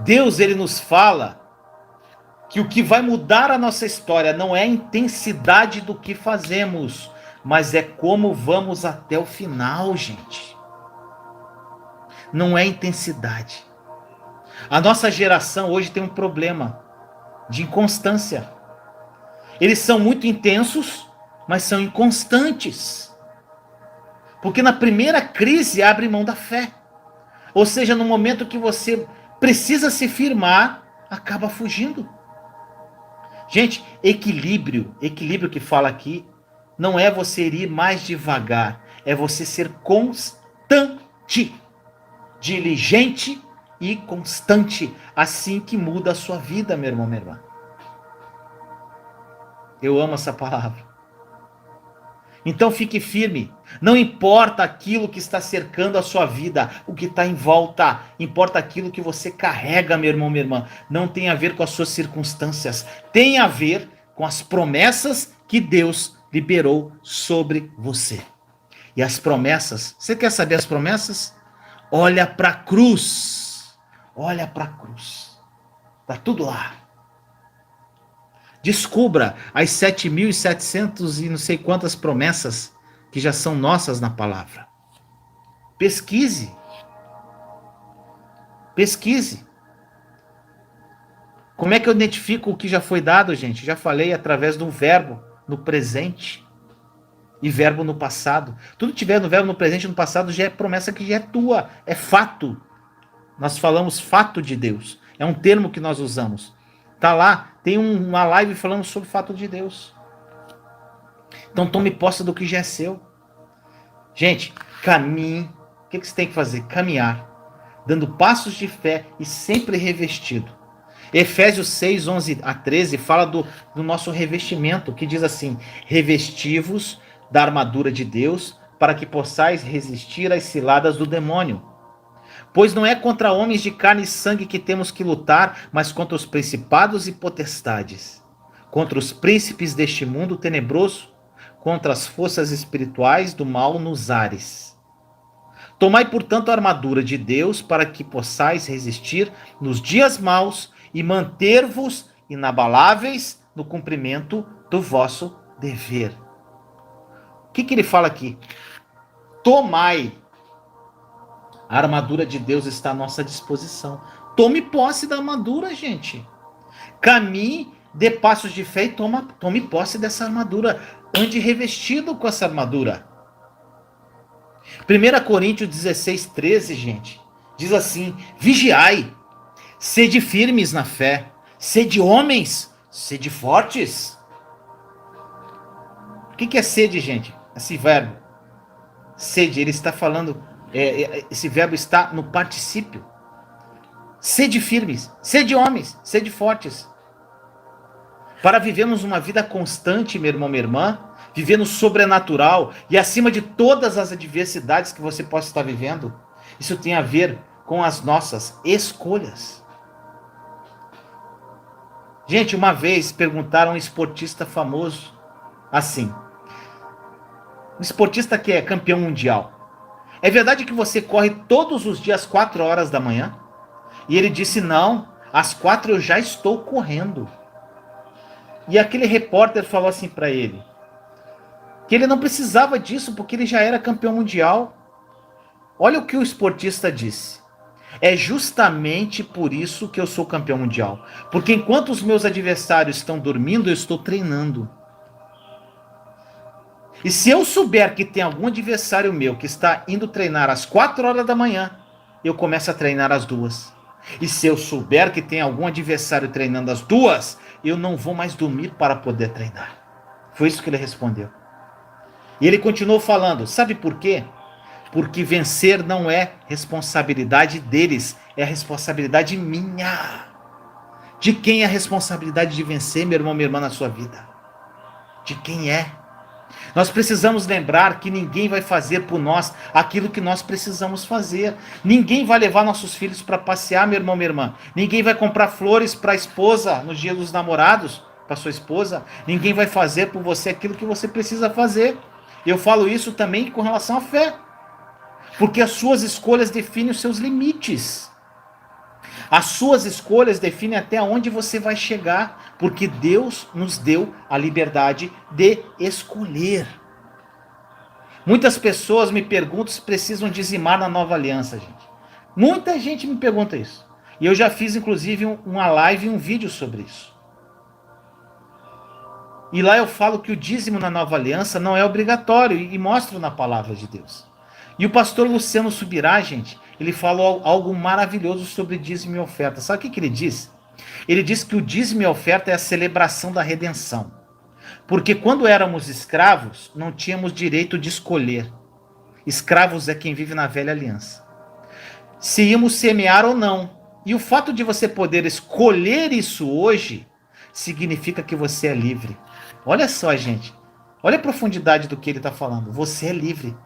Deus, ele nos fala que o que vai mudar a nossa história não é a intensidade do que fazemos, mas é como vamos até o final, gente. Não é intensidade. A nossa geração hoje tem um problema de inconstância. Eles são muito intensos, mas são inconstantes. Porque na primeira crise abre mão da fé. Ou seja, no momento que você precisa se firmar, acaba fugindo. Gente, equilíbrio que fala aqui, não é você ir mais devagar, é você ser constante, diligente e constante, assim que muda a sua vida, meu irmão, minha irmã. Eu amo essa palavra. Então fique firme, não importa aquilo que está cercando a sua vida, o que está em volta, importa aquilo que você carrega, meu irmão, minha irmã. Não tem a ver com as suas circunstâncias, tem a ver com as promessas que Deus liberou sobre você. E as promessas, você quer saber as promessas? Olha para a cruz, olha para a cruz, está tudo lá. Descubra as 7.700 e não sei quantas promessas que já são nossas na palavra. Pesquise. Pesquise. Como é que eu identifico o que já foi dado, gente? Já falei através do verbo no presente e verbo no passado. Tudo que tiver no verbo no presente e no passado já é promessa que já é tua, é fato. Nós falamos fato de Deus. É um termo que nós usamos. Tá lá, tem uma live falando sobre o fato de Deus. Então tome posse do que já é seu. Gente, caminhe. O que você tem que fazer? Caminhar. Dando passos de fé e sempre revestido. Efésios 6, 11 a 13 fala do nosso revestimento, que diz assim: revestivos da armadura de Deus, para que possais resistir às ciladas do demônio. Pois não é contra homens de carne e sangue que temos que lutar, mas contra os principados e potestades, contra os príncipes deste mundo tenebroso, contra as forças espirituais do mal nos ares. Tomai, portanto, a armadura de Deus, para que possais resistir nos dias maus e manter-vos inabaláveis no cumprimento do vosso dever. O que ele fala aqui? Tomai. A armadura de Deus está à nossa disposição. Tome posse da armadura, gente. Caminhe, dê passos de fé e tome posse dessa armadura. Ande revestido com essa armadura. 1 Coríntios 16, 13, gente, diz assim: vigiai, sede firmes na fé, sede homens, sede fortes. O que é sede, gente? Esse verbo. Sede, ele está falando... esse verbo está no particípio. Sede firmes, sede homens, sede fortes. Para vivermos uma vida constante, meu irmão, minha irmã, viver no sobrenatural e acima de todas as adversidades que você possa estar vivendo, isso tem a ver com as nossas escolhas. Gente, uma vez perguntaram a um esportista famoso assim: um esportista que é campeão mundial, é verdade que você corre todos os dias 4 horas da manhã? E ele disse: não, às 4 eu já estou correndo. E aquele repórter falou assim para ele, que ele não precisava disso porque ele já era campeão mundial. Olha o que o esportista disse: é justamente por isso que eu sou campeão mundial, porque enquanto os meus adversários estão dormindo, eu estou treinando. E se eu souber que tem algum adversário meu que está indo treinar às 4 horas da manhã, eu começo a treinar às 2. E se eu souber que tem algum adversário treinando às 2, eu não vou mais dormir para poder treinar. Foi isso que ele respondeu. E ele continuou falando: sabe por quê? Porque vencer não é responsabilidade deles, é a responsabilidade minha. De quem é a responsabilidade de vencer, meu irmão, minha irmã, na sua vida? De quem é? Nós precisamos lembrar que ninguém vai fazer por nós aquilo que nós precisamos fazer. Ninguém vai levar nossos filhos para passear, meu irmão, minha irmã. Ninguém vai comprar flores para a esposa no dia dos namorados, para sua esposa. Ninguém vai fazer por você aquilo que você precisa fazer. Eu falo isso também com relação à fé, porque as suas escolhas definem os seus limites. As suas escolhas definem até onde você vai chegar, porque Deus nos deu a liberdade de escolher. Muitas pessoas me perguntam se precisam dizimar na nova aliança, gente. Muita gente me pergunta isso. E eu já fiz, inclusive, uma live e um vídeo sobre isso. E lá eu falo que o dízimo na nova aliança não é obrigatório, e mostro na palavra de Deus. E o pastor Luciano Subirá, gente, ele falou algo maravilhoso sobre dízimo e oferta. Sabe o que ele disse? Ele disse que o dízimo e a oferta é a celebração da redenção. Porque quando éramos escravos, não tínhamos direito de escolher. Escravos é quem vive na velha aliança. Se íamos semear ou não. E o fato de você poder escolher isso hoje, significa que você é livre. Olha só, gente. Olha a profundidade do que ele está falando. Você é livre.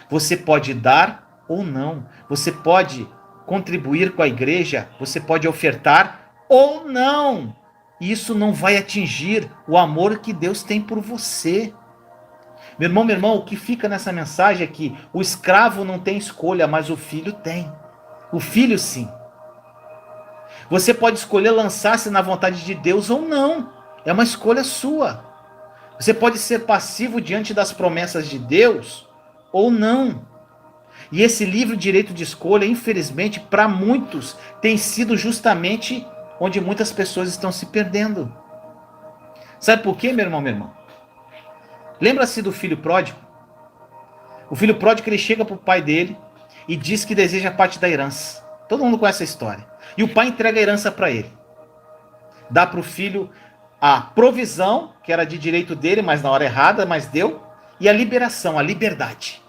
Você pode dar ou não. Você pode contribuir com a igreja. Você pode ofertar ou não. Isso não vai atingir o amor que Deus tem por você. Meu irmão, o que fica nessa mensagem é que o escravo não tem escolha, mas o filho tem. O filho sim. Você pode escolher lançar-se na vontade de Deus ou não. É uma escolha sua. Você pode ser passivo diante das promessas de Deus ou não. E esse livre direito de escolha, infelizmente, para muitos, tem sido justamente onde muitas pessoas estão se perdendo. Sabe por quê, meu irmão, minha irmã? Lembra-se do filho pródigo? O filho pródigo, ele chega para o pai dele e diz que deseja parte da herança. Todo mundo conhece a história. E o pai entrega a herança para ele. Dá para o filho a provisão, que era de direito dele, mas na hora errada, mas deu. E a liberação, a liberdade.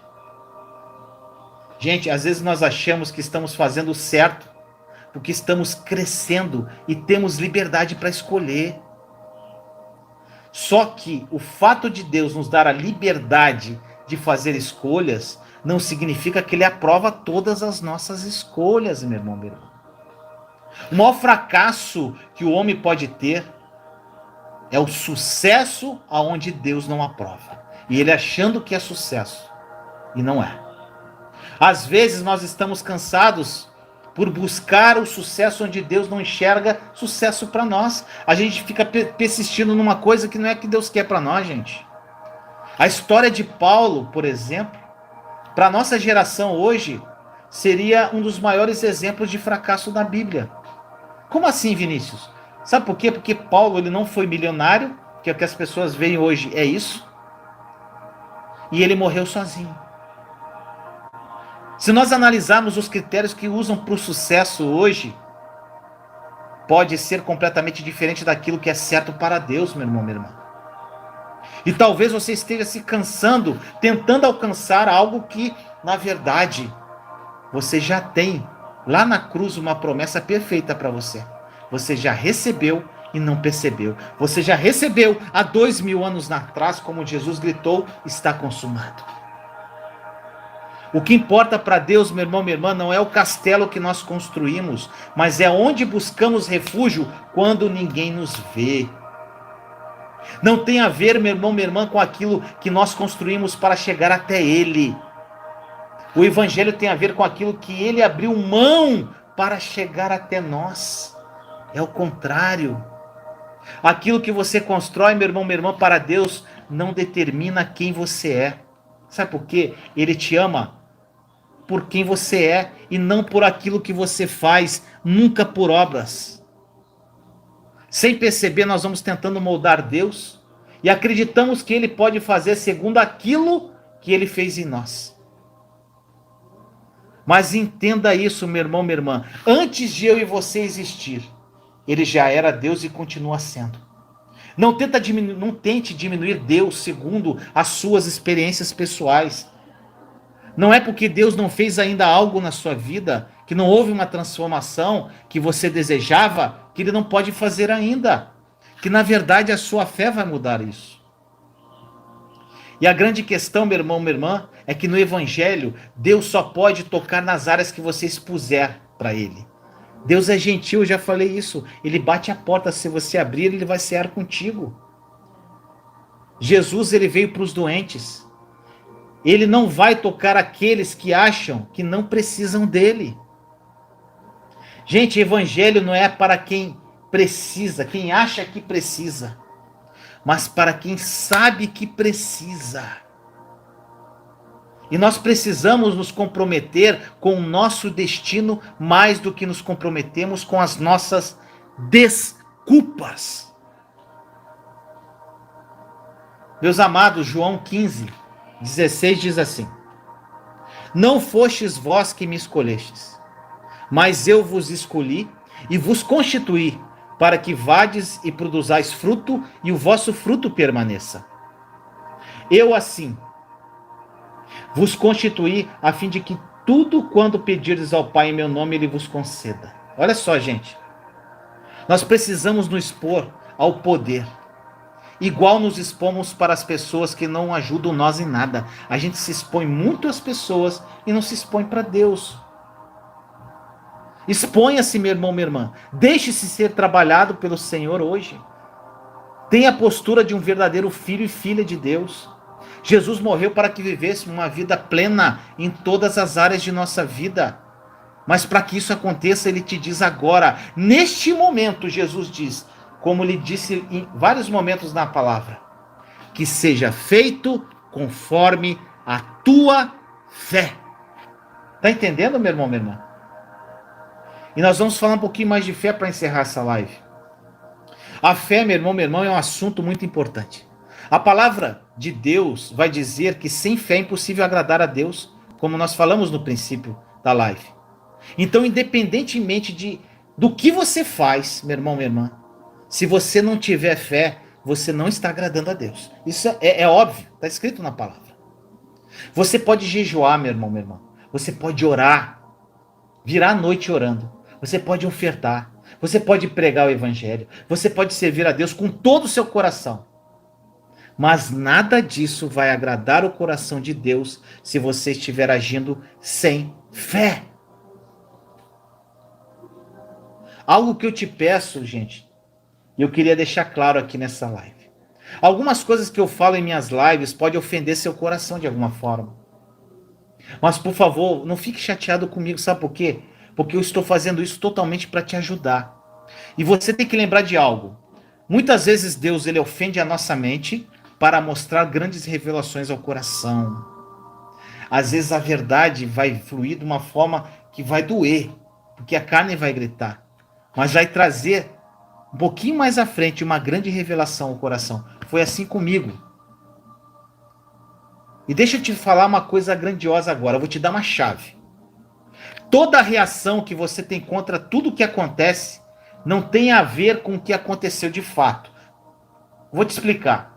Gente, às vezes nós achamos que estamos fazendo certo, porque estamos crescendo e temos liberdade para escolher. Só que o fato de Deus nos dar a liberdade de fazer escolhas não significa que Ele aprova todas as nossas escolhas, meu irmão, minha irmã. O maior fracasso que o homem pode ter é o sucesso aonde Deus não aprova. E ele achando que é sucesso, e não é. Às vezes nós estamos cansados por buscar o sucesso onde Deus não enxerga sucesso para nós. A gente fica persistindo numa coisa que não é que Deus quer para nós, gente. A história de Paulo, por exemplo, para a nossa geração hoje, seria um dos maiores exemplos de fracasso da Bíblia. Como assim, Vinícius? Sabe por quê? Porque Paulo, ele não foi milionário, que é o que as pessoas veem hoje, é isso. E ele morreu sozinho. Se nós analisarmos os critérios que usam para o sucesso hoje, pode ser completamente diferente daquilo que é certo para Deus, meu irmão, minha irmã. E talvez você esteja se cansando, tentando alcançar algo que, na verdade, você já tem lá na cruz uma promessa perfeita para você. Você já recebeu e não percebeu. Você já recebeu há 2000 anos atrás, como Jesus gritou, está consumado. O que importa para Deus, meu irmão, minha irmã, não é o castelo que nós construímos, mas é onde buscamos refúgio quando ninguém nos vê. Não tem a ver, meu irmão, minha irmã, com aquilo que nós construímos para chegar até Ele. O Evangelho tem a ver com aquilo que Ele abriu mão para chegar até nós. É o contrário. Aquilo que você constrói, meu irmão, minha irmã, para Deus, não determina quem você é. Sabe por quê? Ele te ama por quem você é e não por aquilo que você faz, nunca por obras. Sem perceber, nós vamos tentando moldar Deus e acreditamos que Ele pode fazer segundo aquilo que Ele fez em nós. Mas entenda isso, meu irmão, minha irmã. Antes de eu e você existir, Ele já era Deus e continua sendo. Não tente diminuir Deus segundo as suas experiências pessoais. Não é porque Deus não fez ainda algo na sua vida, que não houve uma transformação que você desejava, que Ele não pode fazer ainda. Que na verdade a sua fé vai mudar isso. E a grande questão, meu irmão, minha irmã, é que no Evangelho, Deus só pode tocar nas áreas que você expuser para Ele. Deus é gentil, eu já falei isso. Ele bate a porta, se você abrir, Ele vai cear contigo. Jesus, Ele veio para os doentes. Ele não vai tocar aqueles que acham que não precisam dele. Gente, Evangelho não é para quem precisa, quem acha que precisa, mas para quem sabe que precisa. E nós precisamos nos comprometer com o nosso destino mais do que nos comprometemos com as nossas desculpas. Meus amados, João 15:16 diz assim: Não fostes vós que me escolhestes, mas eu vos escolhi e vos constituí, para que vades e produzais fruto, e o vosso fruto permaneça. Eu assim vos constituí, a fim de que tudo quando pedirdes ao Pai em meu nome, Ele vos conceda. Olha só, gente. Nós precisamos nos expor ao poder. Igual nos expomos para as pessoas que não ajudam nós em nada. A gente se expõe muito às pessoas e não se expõe para Deus. Exponha-se, meu irmão, minha irmã. Deixe-se ser trabalhado pelo Senhor hoje. Tenha a postura de um verdadeiro filho e filha de Deus. Jesus morreu para que vivêssemos uma vida plena em todas as áreas de nossa vida. Mas para que isso aconteça, Ele te diz agora, neste momento, Jesus diz, como Ele disse em vários momentos na palavra, que seja feito conforme a tua fé. Está entendendo, meu irmão, minha irmã? E nós vamos falar um pouquinho mais de fé para encerrar essa live. A fé, meu irmão, é um assunto muito importante. A palavra de Deus vai dizer que sem fé é impossível agradar a Deus, como nós falamos no princípio da live. Então, independentemente do que você faz, meu irmão, minha irmã, se você não tiver fé, você não está agradando a Deus. Isso é óbvio, está escrito na palavra. Você pode jejuar, meu irmão, minha irmã. Você pode orar, virar a noite orando. Você pode ofertar. Você pode pregar o Evangelho. Você pode servir a Deus com todo o seu coração. Mas nada disso vai agradar o coração de Deus se você estiver agindo sem fé. Algo que eu te peço, gente, e eu queria deixar claro aqui nessa live. Algumas coisas que eu falo em minhas lives podem ofender seu coração de alguma forma. Mas, por favor, não fique chateado comigo, sabe por quê? Porque eu estou fazendo isso totalmente para te ajudar. E você tem que lembrar de algo. Muitas vezes Deus ele ofende a nossa mente para mostrar grandes revelações ao coração. Às vezes a verdade vai fluir de uma forma que vai doer, porque a carne vai gritar, mas vai trazer um pouquinho mais à frente uma grande revelação ao coração. Foi assim comigo. E deixa eu te falar uma coisa grandiosa agora, eu vou te dar uma chave. Toda reação que você tem contra tudo que acontece não tem a ver com o que aconteceu de fato. Vou te explicar.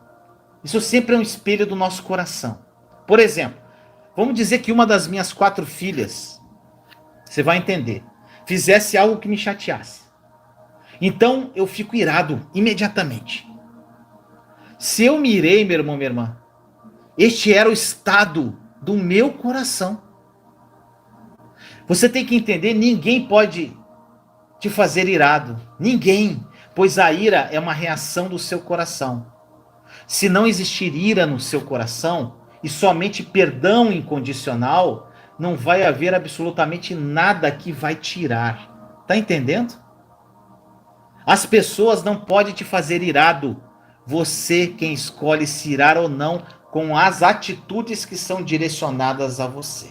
Isso sempre é um espelho do nosso coração. Por exemplo, vamos dizer que uma das minhas 4 filhas, você vai entender, fizesse algo que me chateasse. Então eu fico irado imediatamente. Se eu me irei, meu irmão, minha irmã, este era o estado do meu coração. Você tem que entender, ninguém pode te fazer irado. Ninguém. Pois a ira é uma reação do seu coração. Se não existir ira no seu coração e somente perdão incondicional, não vai haver absolutamente nada que vai tirar. Tá entendendo? As pessoas não podem te fazer irado. Você quem escolhe se irar ou não com as atitudes que são direcionadas a você.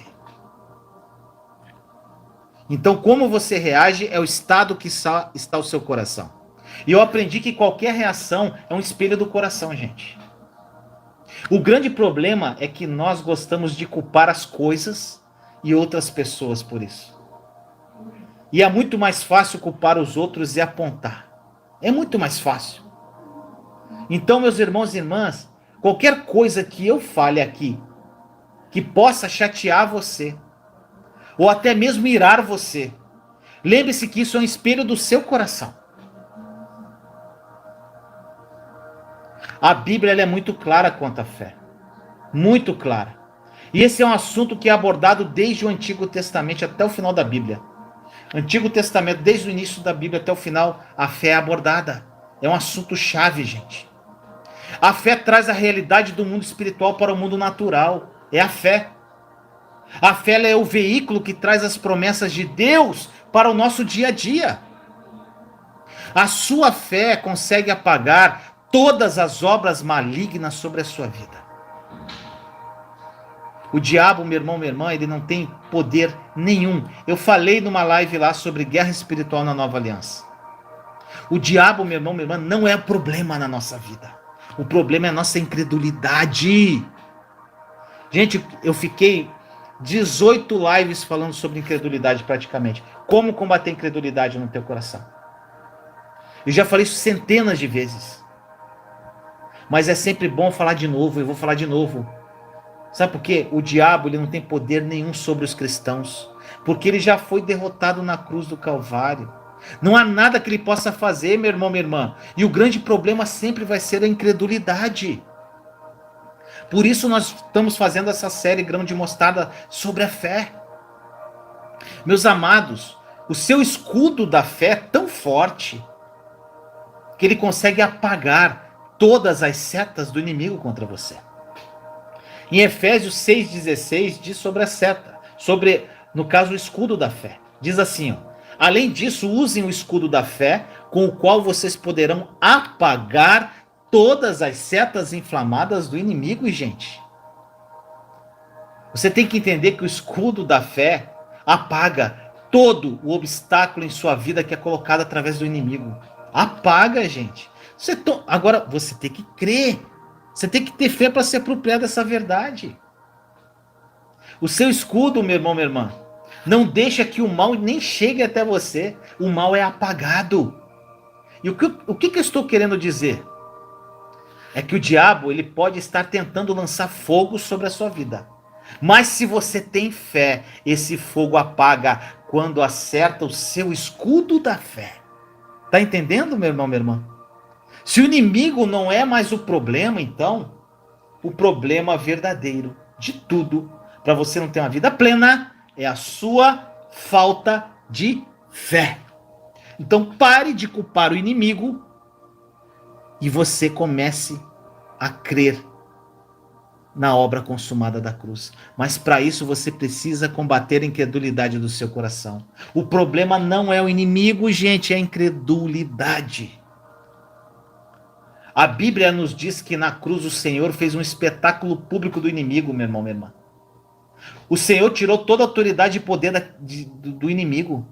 Então, como você reage é o estado que está o seu coração. E eu aprendi que qualquer reação é um espelho do coração, gente. O grande problema é que nós gostamos de culpar as coisas e outras pessoas por isso. E é muito mais fácil culpar os outros e apontar. É muito mais fácil. Então, meus irmãos e irmãs, qualquer coisa que eu fale aqui que possa chatear você, ou até mesmo irar você, lembre-se que isso é um espelho do seu coração. A Bíblia ela é muito clara quanto à fé. Muito clara. E esse é um assunto que é abordado desde o Antigo Testamento até o final da Bíblia. Antigo Testamento, desde o início da Bíblia até o final, a fé é abordada. É um assunto chave, gente. A fé traz a realidade do mundo espiritual para o mundo natural. É a fé. A fé é o veículo que traz as promessas de Deus para o nosso dia a dia. A sua fé consegue apagar todas as obras malignas sobre a sua vida. O diabo, meu irmão, minha irmã, ele não tem poder nenhum. Eu falei numa live lá sobre guerra espiritual na Nova Aliança. O diabo, meu irmão, minha irmã, não é o problema na nossa vida. O problema é a nossa incredulidade. Gente, eu fiquei 18 lives falando sobre incredulidade praticamente. Como combater a incredulidade no teu coração. Eu já falei isso centenas de vezes. Mas é sempre bom falar de novo, eu vou falar de novo. Sabe por quê? O diabo ele não tem poder nenhum sobre os cristãos. Porque ele já foi derrotado na cruz do Calvário. Não há nada que ele possa fazer, meu irmão, minha irmã. E o grande problema sempre vai ser a incredulidade. Por isso nós estamos fazendo essa série Grão de Mostarda sobre a fé. Meus amados, o seu escudo da fé é tão forte que ele consegue apagar todas as setas do inimigo contra você. Em Efésios 6,16 diz sobre a seta, sobre, no caso, o escudo da fé. Diz assim, ó, além disso, usem o escudo da fé, com o qual vocês poderão apagar todas as setas inflamadas do inimigo, gente. Você tem que entender que o escudo da fé apaga todo o obstáculo em sua vida que é colocado através do inimigo. Apaga, gente. Agora, você tem que crer. Você tem que ter fé para se apropriar dessa verdade. O seu escudo, meu irmão, minha irmã, não deixa que o mal nem chegue até você. O mal é apagado. E o que eu estou querendo dizer? É que o diabo ele pode estar tentando lançar fogo sobre a sua vida. Mas se você tem fé, esse fogo apaga quando acerta o seu escudo da fé. Tá entendendo, meu irmão, minha irmã? Se o inimigo não é mais o problema, então, o problema verdadeiro de tudo, para você não ter uma vida plena, é a sua falta de fé. Então pare de culpar o inimigo e você comece a crer na obra consumada da cruz. Mas para isso você precisa combater a incredulidade do seu coração. O problema não é o inimigo, gente, é a incredulidade. A Bíblia nos diz que na cruz o Senhor fez um espetáculo público do inimigo, meu irmão, minha irmã. O Senhor tirou toda a autoridade e poder do inimigo.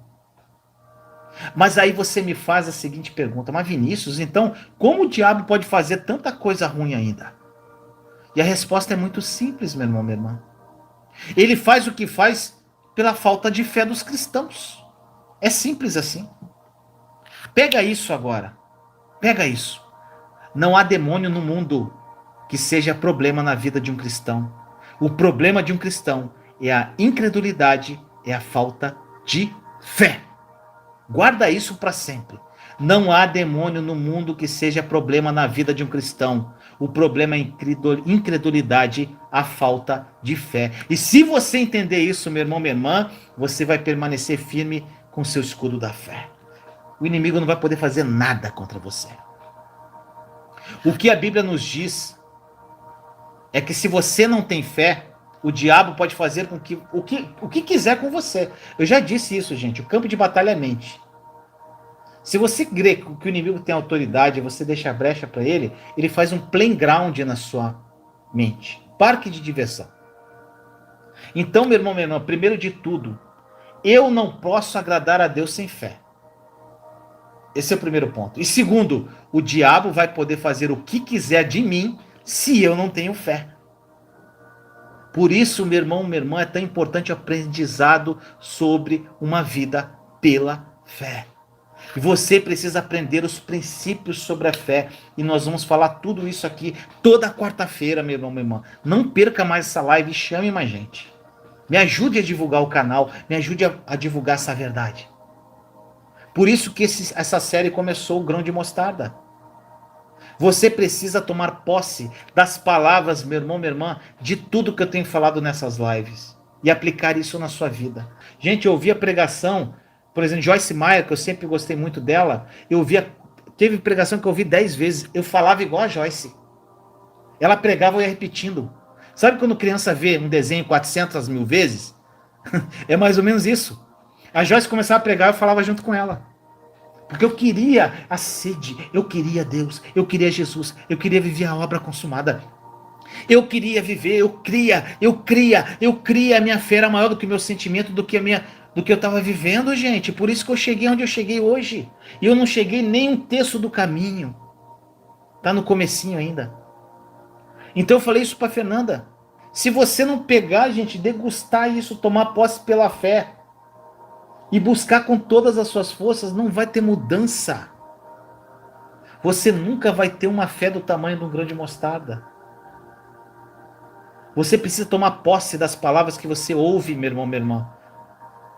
Mas aí você me faz a seguinte pergunta, mas Vinícius, então como o diabo pode fazer tanta coisa ruim ainda? E a resposta é muito simples, meu irmão, minha irmã. Ele faz o que faz pela falta de fé dos cristãos. É simples assim. Pega isso agora. Pega isso. Não há demônio no mundo que seja problema na vida de um cristão. O problema de um cristão é a incredulidade, é a falta de fé. Guarda isso para sempre. Não há demônio no mundo que seja problema na vida de um cristão. O problema é a incredulidade, a falta de fé. E se você entender isso, meu irmão, minha irmã, você vai permanecer firme com seu escudo da fé. O inimigo não vai poder fazer nada contra você. O que a Bíblia nos diz é que se você não tem fé, o diabo pode fazer com que o que quiser com você. Eu já disse isso, gente. O campo de batalha é a mente. Se você crê que o inimigo tem autoridade e você deixa a brecha para ele, ele faz um playground na sua mente. Parque de diversão. Então, meu irmão, primeiro de tudo, eu não posso agradar a Deus sem fé. Esse é o primeiro ponto. E segundo, o diabo vai poder fazer o que quiser de mim se eu não tenho fé. Por isso, meu irmão, minha irmã, é tão importante o aprendizado sobre uma vida pela fé. E você precisa aprender os princípios sobre a fé. E nós vamos falar tudo isso aqui toda quarta-feira, meu irmão, minha irmã. Não perca mais essa live e chame mais gente. Me ajude a divulgar o canal, me ajude a divulgar essa verdade. Por isso que essa série começou, o Grão de Mostarda. Você precisa tomar posse das palavras, meu irmão, minha irmã, de tudo que eu tenho falado nessas lives. E aplicar isso na sua vida. Gente, eu ouvi a pregação, por exemplo, Joyce Meyer, que eu sempre gostei muito dela. Teve pregação que eu ouvi 10 vezes. Eu falava igual a Joyce. Ela pregava e eu ia repetindo. Sabe quando criança vê um desenho 400 mil vezes? É mais ou menos isso. A Joyce começava a pregar e eu falava junto com ela. Porque eu queria a sede, eu queria Deus, eu queria Jesus, eu queria viver a obra consumada. Eu queria viver, eu cria. A minha fé era maior do que o meu sentimento, do que eu estava vivendo, gente. Por isso que eu cheguei onde eu cheguei hoje. E eu não cheguei nem um terço do caminho. Tá no comecinho ainda. Então eu falei isso para Fernanda. Se você não pegar, gente, degustar isso, tomar posse pela fé e buscar com todas as suas forças, não vai ter mudança. Você nunca vai ter uma fé do tamanho de um grão de mostarda. Você precisa tomar posse das palavras que você ouve, meu irmão, minha irmã,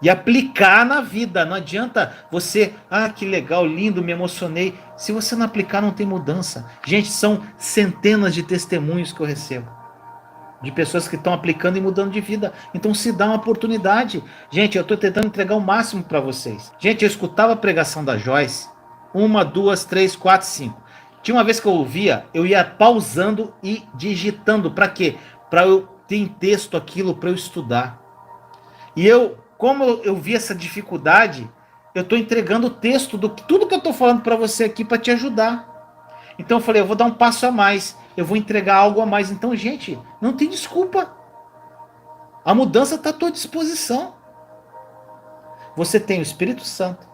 e aplicar na vida. Não adianta você, que legal, lindo, me emocionei. Se você não aplicar, não tem mudança. Gente, são centenas de testemunhos que eu recebo de pessoas que estão aplicando e mudando de vida. Então se dá uma oportunidade. Gente, eu estou tentando entregar o máximo para vocês. Gente, eu escutava a pregação da Joyce 1, 2, 3, 4, 5. Tinha uma vez que eu ouvia, eu ia pausando e digitando. Para quê? Para eu ter em texto aquilo, para eu estudar. E como eu vi essa dificuldade, eu estou entregando o texto do tudo que eu estou falando para você aqui para te ajudar. Então eu falei, eu vou dar um passo a mais, eu vou entregar algo a mais. Então, gente, não tem desculpa. A mudança está à tua disposição. Você tem o Espírito Santo.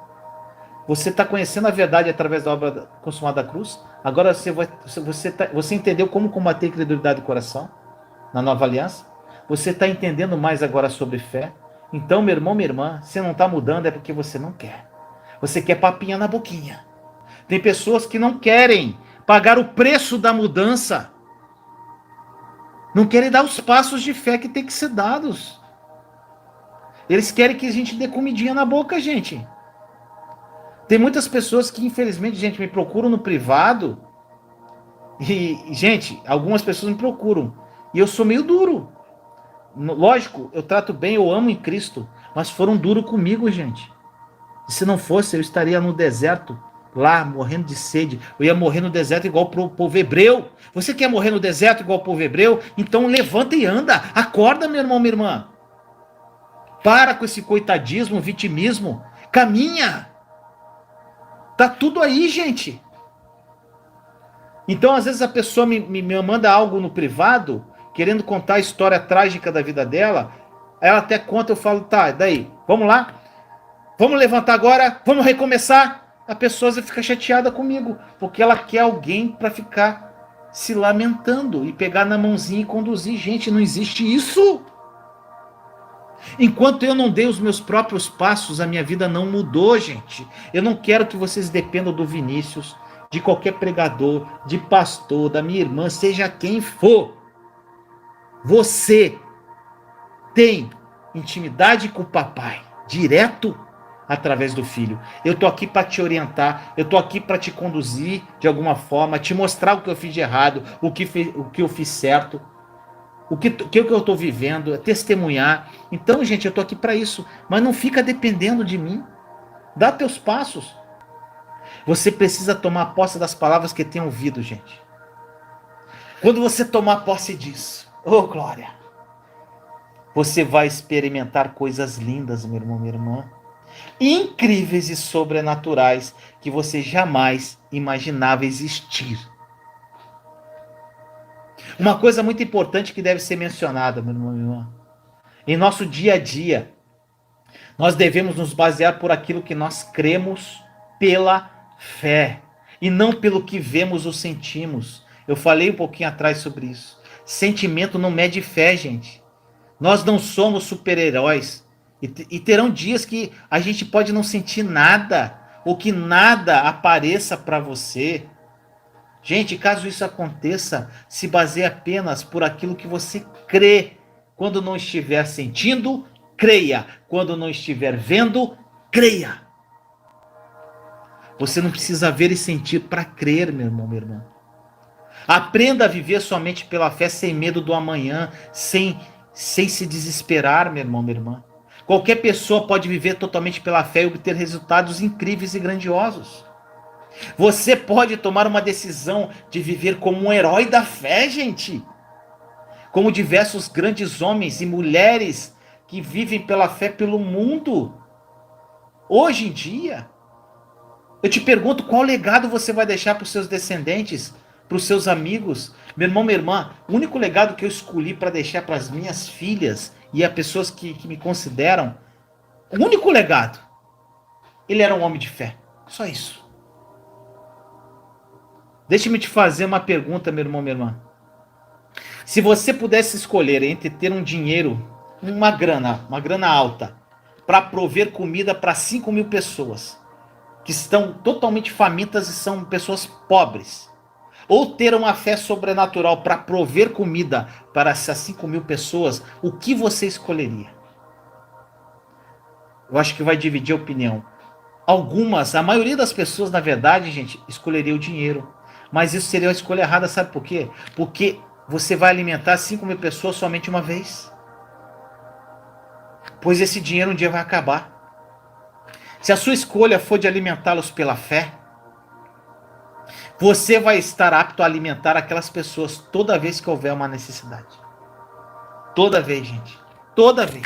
Você está conhecendo a verdade através da obra consumada da cruz. Agora você entendeu como combater a incredulidade do coração na nova aliança. Você está entendendo mais agora sobre fé. Então, meu irmão, minha irmã, se não está mudando é porque você não quer. Você quer papinha na boquinha. Tem pessoas que não querem pagar o preço da mudança. Não querem dar os passos de fé que tem que ser dados. Eles querem que a gente dê comidinha na boca, gente. Tem muitas pessoas que, infelizmente, gente, me procuram no privado. E, gente, algumas pessoas me procuram. E eu sou meio duro. Lógico, eu trato bem, eu amo em Cristo. Mas foram duros comigo, gente. E se não fosse, eu estaria no deserto, lá, morrendo de sede. Eu ia morrer no deserto igual o povo hebreu. Você quer morrer no deserto igual o povo hebreu? Então levanta e anda. Acorda, meu irmão, minha irmã. Para com esse coitadismo, vitimismo. Caminha. Tá tudo aí, gente. Então, às vezes, a pessoa me manda algo no privado, querendo contar a história trágica da vida dela. Ela até conta, eu falo, tá, daí, vamos lá? Vamos levantar agora? Vamos recomeçar? A pessoa fica chateada comigo, porque ela quer alguém para ficar se lamentando e pegar na mãozinha e conduzir. Gente, não existe isso. Enquanto eu não dei os meus próprios passos, a minha vida não mudou, gente. Eu não quero que vocês dependam do Vinícius, de qualquer pregador, de pastor, da minha irmã, seja quem for. Você tem intimidade com o papai, direto através do filho. Eu tô aqui para te orientar, eu tô aqui para te conduzir de alguma forma, te mostrar o que eu fiz de errado, o que eu fiz certo, o que eu tô vivendo, testemunhar. Então, gente, eu tô aqui para isso, mas não fica dependendo de mim. Dá teus passos. Você precisa tomar posse das palavras que tem ouvido, gente. Quando você tomar posse disso, oh glória, você vai experimentar coisas lindas, meu irmão, minha irmã, incríveis e sobrenaturais que você jamais imaginava existir. Uma coisa muito importante que deve ser mencionada, meu irmão, minha irmã, em nosso dia a dia, nós devemos nos basear por aquilo que nós cremos pela fé e não pelo que vemos ou sentimos. Eu falei um pouquinho atrás sobre isso. Sentimento não mede fé, gente. Nós não somos super-heróis. E terão dias que a gente pode não sentir nada, ou que nada apareça para você. Gente, caso isso aconteça, se baseie apenas por aquilo que você crê. Quando não estiver sentindo, creia. Quando não estiver vendo, creia. Você não precisa ver e sentir para crer, meu irmão, minha irmã. Aprenda a viver somente pela fé, sem medo do amanhã, sem se desesperar, meu irmão, minha irmã. Qualquer pessoa pode viver totalmente pela fé e obter resultados incríveis e grandiosos. Você pode tomar uma decisão de viver como um herói da fé, gente. Como diversos grandes homens e mulheres que vivem pela fé pelo mundo. Hoje em dia, eu te pergunto, qual legado você vai deixar para os seus descendentes, para os seus amigos? Meu irmão, minha irmã, o único legado que eu escolhi para deixar para as minhas filhas e a pessoas que me consideram, o único legado, ele era um homem de fé. Só isso. Deixe-me te fazer uma pergunta, meu irmão, minha irmã. Se você pudesse escolher entre ter um dinheiro, uma grana alta, para prover comida para 5.000 pessoas, que estão totalmente famintas e são pessoas pobres, ou ter uma fé sobrenatural para prover comida para essas 5.000 pessoas, o que você escolheria? Eu acho que vai dividir a opinião. A maioria das pessoas, na verdade, gente, escolheria o dinheiro. Mas isso seria uma escolha errada, sabe por quê? Porque você vai alimentar 5.000 pessoas somente uma vez. Pois esse dinheiro um dia vai acabar. Se a sua escolha for de alimentá-los pela fé, você vai estar apto a alimentar aquelas pessoas toda vez que houver uma necessidade. Toda vez, gente. Toda vez.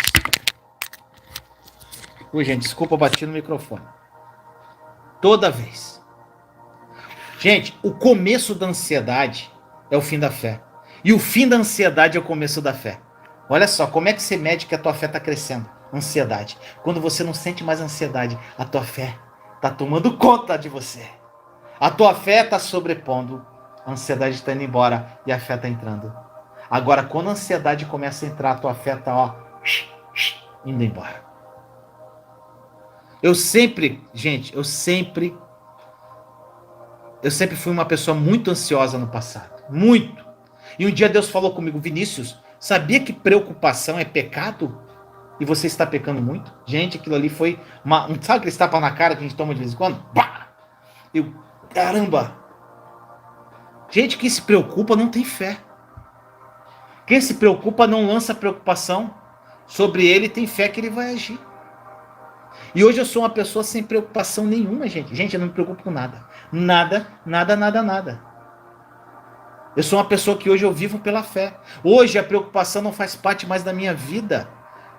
Ui, gente, desculpa, eu bati no microfone. Toda vez. Gente, o começo da ansiedade é o fim da fé. E o fim da ansiedade é o começo da fé. Olha só, como é que você mede que a tua fé está crescendo? Ansiedade. Quando você não sente mais ansiedade, a tua fé está tomando conta de você. A tua fé está sobrepondo, a ansiedade está indo embora e a fé está entrando. Agora, quando a ansiedade começa a entrar, a tua fé está indo embora. Eu sempre fui uma pessoa muito ansiosa no passado. Muito. E um dia Deus falou comigo, Vinícius, sabia que preocupação é pecado? E você está pecando muito? Gente, aquilo ali foi sabe aquele tapa na cara que a gente toma de vez em quando? Bah! Eu, caramba! Gente, quem se preocupa não tem fé. Quem se preocupa não lança preocupação sobre ele, tem fé que ele vai agir. E hoje eu sou uma pessoa sem preocupação nenhuma, gente. Gente, eu não me preocupo com nada. Nada, nada, nada, nada. Eu sou uma pessoa que hoje eu vivo pela fé. Hoje a preocupação não faz parte mais da minha vida.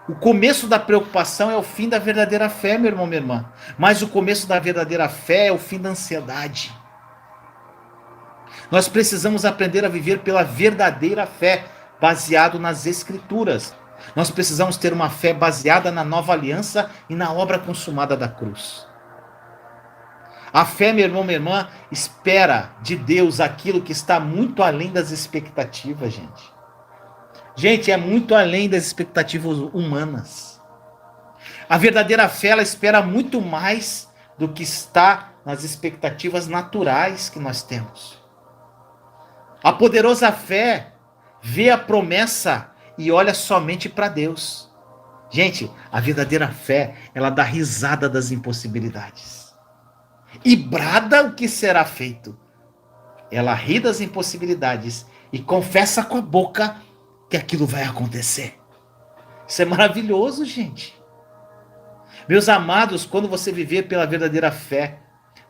O começo da preocupação é o fim da verdadeira fé, meu irmão, minha irmã. Mas o começo da verdadeira fé é o fim da ansiedade. Nós precisamos aprender a viver pela verdadeira fé, baseado nas Escrituras. Nós precisamos ter uma fé baseada na nova aliança e na obra consumada da cruz. A fé, meu irmão, minha irmã, espera de Deus aquilo que está muito além das expectativas, gente. Gente, é muito além das expectativas humanas. A verdadeira fé, ela espera muito mais do que está nas expectativas naturais que nós temos. A poderosa fé vê a promessa e olha somente para Deus. Gente, a verdadeira fé, ela dá risada das impossibilidades. E brada o que será feito. Ela ri das impossibilidades e confessa com a boca que aquilo vai acontecer. Isso é maravilhoso, gente. Meus amados, quando você viver pela verdadeira fé,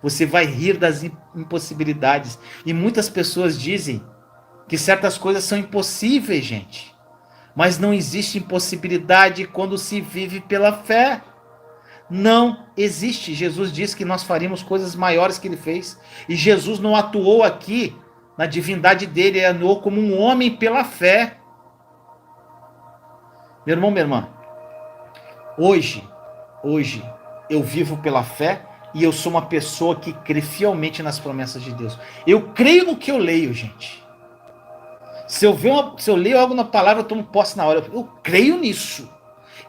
você vai rir das impossibilidades. E muitas pessoas dizem que certas coisas são impossíveis, gente. Mas não existe impossibilidade quando se vive pela fé. Não existe. Jesus disse que nós faríamos coisas maiores que ele fez. E Jesus não atuou aqui na divindade dele, ele atuou como um homem pela fé. Meu irmão, minha irmã, hoje eu vivo pela fé e eu sou uma pessoa que crê fielmente nas promessas de Deus. Eu creio no que eu leio, gente. Se eu leio algo na palavra, eu tomo posse na hora. Eu creio nisso.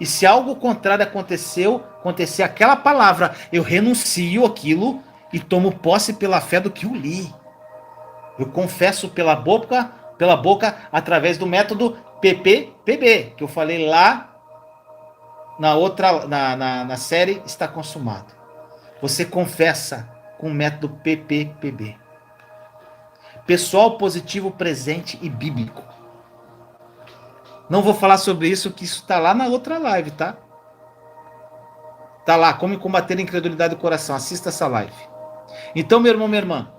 E se algo contrário acontecer aquela palavra, eu renuncio aquilo e tomo posse pela fé do que eu li. Eu confesso pela boca através do método PPPB, que eu falei lá na série Está Consumado. Você confessa com o método PPPB. Pessoal positivo, presente e bíblico. Não vou falar sobre isso, que isso está lá na outra live, tá? Tá lá, como combater a incredulidade do coração. Assista essa live. Então, meu irmão, minha irmã,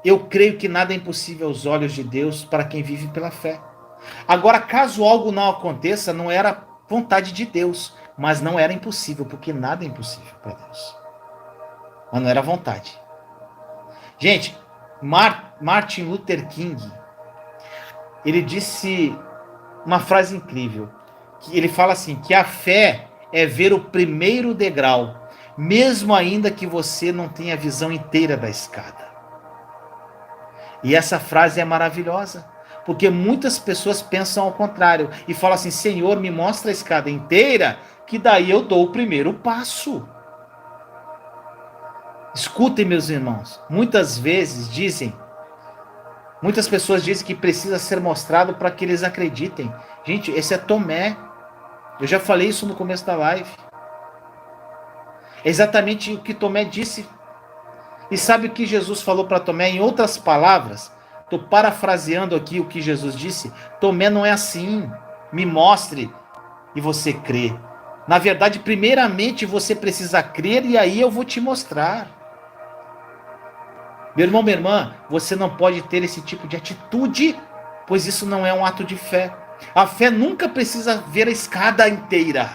eu creio que nada é impossível aos olhos de Deus para quem vive pela fé. Agora, caso algo não aconteça, não era vontade de Deus, mas não era impossível, porque nada é impossível para Deus. Mas não era vontade. Gente, Martin Luther King, ele disse uma frase incrível, que ele fala assim, que a fé é ver o primeiro degrau, mesmo ainda que você não tenha a visão inteira da escada. E essa frase é maravilhosa, porque muitas pessoas pensam ao contrário e falam assim, Senhor, me mostra a escada inteira, que daí eu dou o primeiro passo. Escutem, meus irmãos, muitas pessoas dizem que precisa ser mostrado para que eles acreditem. Gente, esse é Tomé. Eu já falei isso no começo da live. É exatamente o que Tomé disse. E sabe o que Jesus falou para Tomé? Em outras palavras, estou parafraseando aqui o que Jesus disse. Tomé, não é assim. Me mostre e você crê. Na verdade, primeiramente você precisa crer e aí eu vou te mostrar. Meu irmão, minha irmã, você não pode ter esse tipo de atitude, pois isso não é um ato de fé. A fé nunca precisa ver a escada inteira.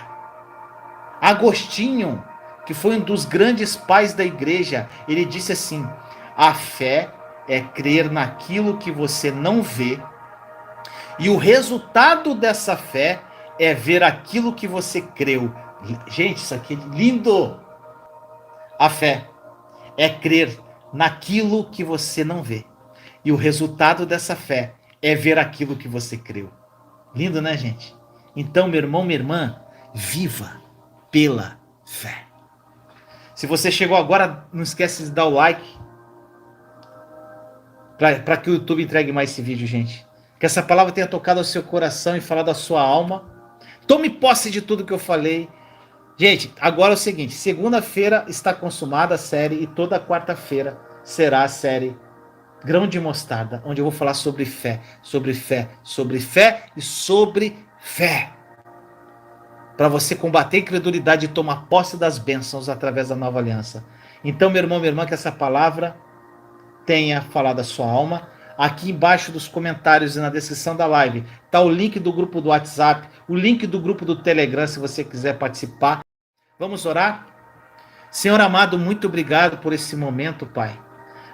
Agostinho, que foi um dos grandes pais da igreja, ele disse assim, a fé é crer naquilo que você não vê, e o resultado dessa fé é ver aquilo que você creu. Gente, isso aqui é lindo! A fé é crer naquilo que você não vê. E o resultado dessa fé é ver aquilo que você creu. Lindo, né, gente? Então, meu irmão, minha irmã, viva pela fé. Se você chegou agora, não esquece de dar o like para que o YouTube entregue mais esse vídeo, gente. Que essa palavra tenha tocado ao seu coração e falado à sua alma. Tome posse de tudo que eu falei. Gente, agora é o seguinte, segunda-feira está consumada a série e toda quarta-feira será a série Grão de Mostarda, onde eu vou falar sobre fé, sobre fé, sobre fé e sobre fé. Para você combater a incredulidade e tomar posse das bênçãos através da nova aliança. Então, meu irmão, minha irmã, que essa palavra tenha falado a sua alma. Aqui embaixo dos comentários e na descrição da live está o link do grupo do WhatsApp, o link do grupo do Telegram, se você quiser participar. Vamos orar? Senhor amado, muito obrigado por esse momento, Pai.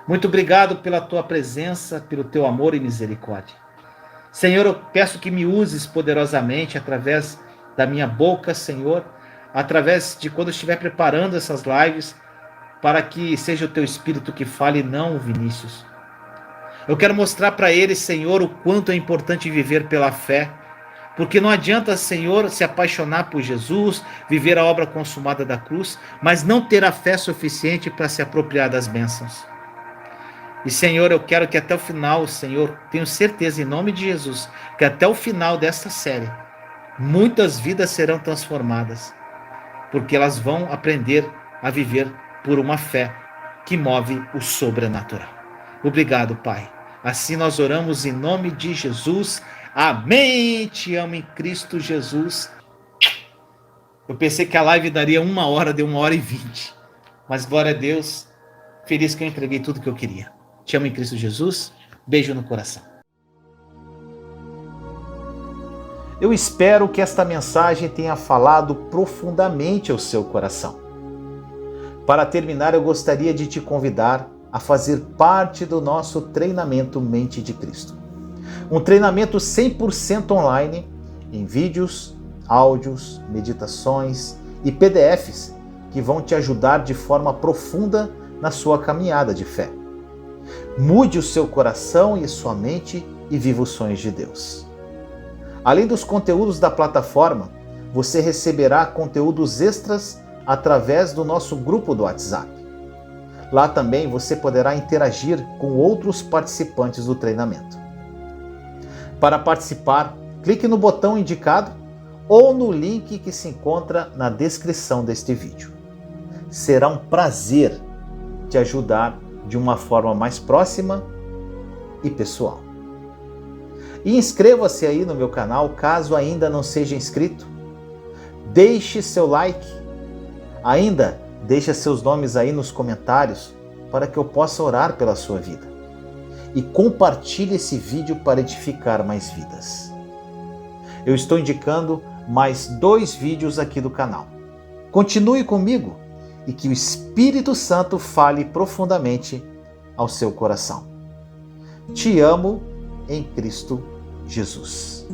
Muito obrigado pela tua presença, pelo teu amor e misericórdia. Senhor, eu peço que me uses poderosamente através da minha boca, Senhor, através de quando eu estiver preparando essas lives, para que seja o teu Espírito que fale e não o Vinícius. Eu quero mostrar para eles, Senhor, o quanto é importante viver pela fé, porque não adianta, Senhor, se apaixonar por Jesus, viver a obra consumada da cruz, mas não ter a fé suficiente para se apropriar das bênçãos. E, Senhor, eu quero que até o final, Senhor, tenho certeza, em nome de Jesus, que até o final desta série, muitas vidas serão transformadas, porque elas vão aprender a viver por uma fé que move o sobrenatural. Obrigado, Pai. Assim nós oramos em nome de Jesus. Amém. Te amo em Cristo Jesus. Eu pensei que a live daria 1 hora, deu 1h20. Mas glória a Deus. Feliz que eu entreguei tudo que eu queria. Te amo em Cristo Jesus. Beijo no coração. Eu espero que esta mensagem tenha falado profundamente ao seu coração. Para terminar, eu gostaria de te convidar a fazer parte do nosso treinamento Mente de Cristo. Um treinamento 100% online, em vídeos, áudios, meditações e PDFs que vão te ajudar de forma profunda na sua caminhada de fé. Mude o seu coração e sua mente e viva os sonhos de Deus. Além dos conteúdos da plataforma, você receberá conteúdos extras através do nosso grupo do WhatsApp. Lá também você poderá interagir com outros participantes do treinamento. Para participar, clique no botão indicado ou no link que se encontra na descrição deste vídeo. Será um prazer te ajudar de uma forma mais próxima e pessoal. E inscreva-se aí no meu canal caso ainda não seja inscrito. Deixe seu like. Ainda deixe seus nomes aí nos comentários para que eu possa orar pela sua vida. E compartilhe esse vídeo para edificar mais vidas. Eu estou indicando mais 2 vídeos aqui do canal. Continue comigo e que o Espírito Santo fale profundamente ao seu coração. Te amo em Cristo Jesus.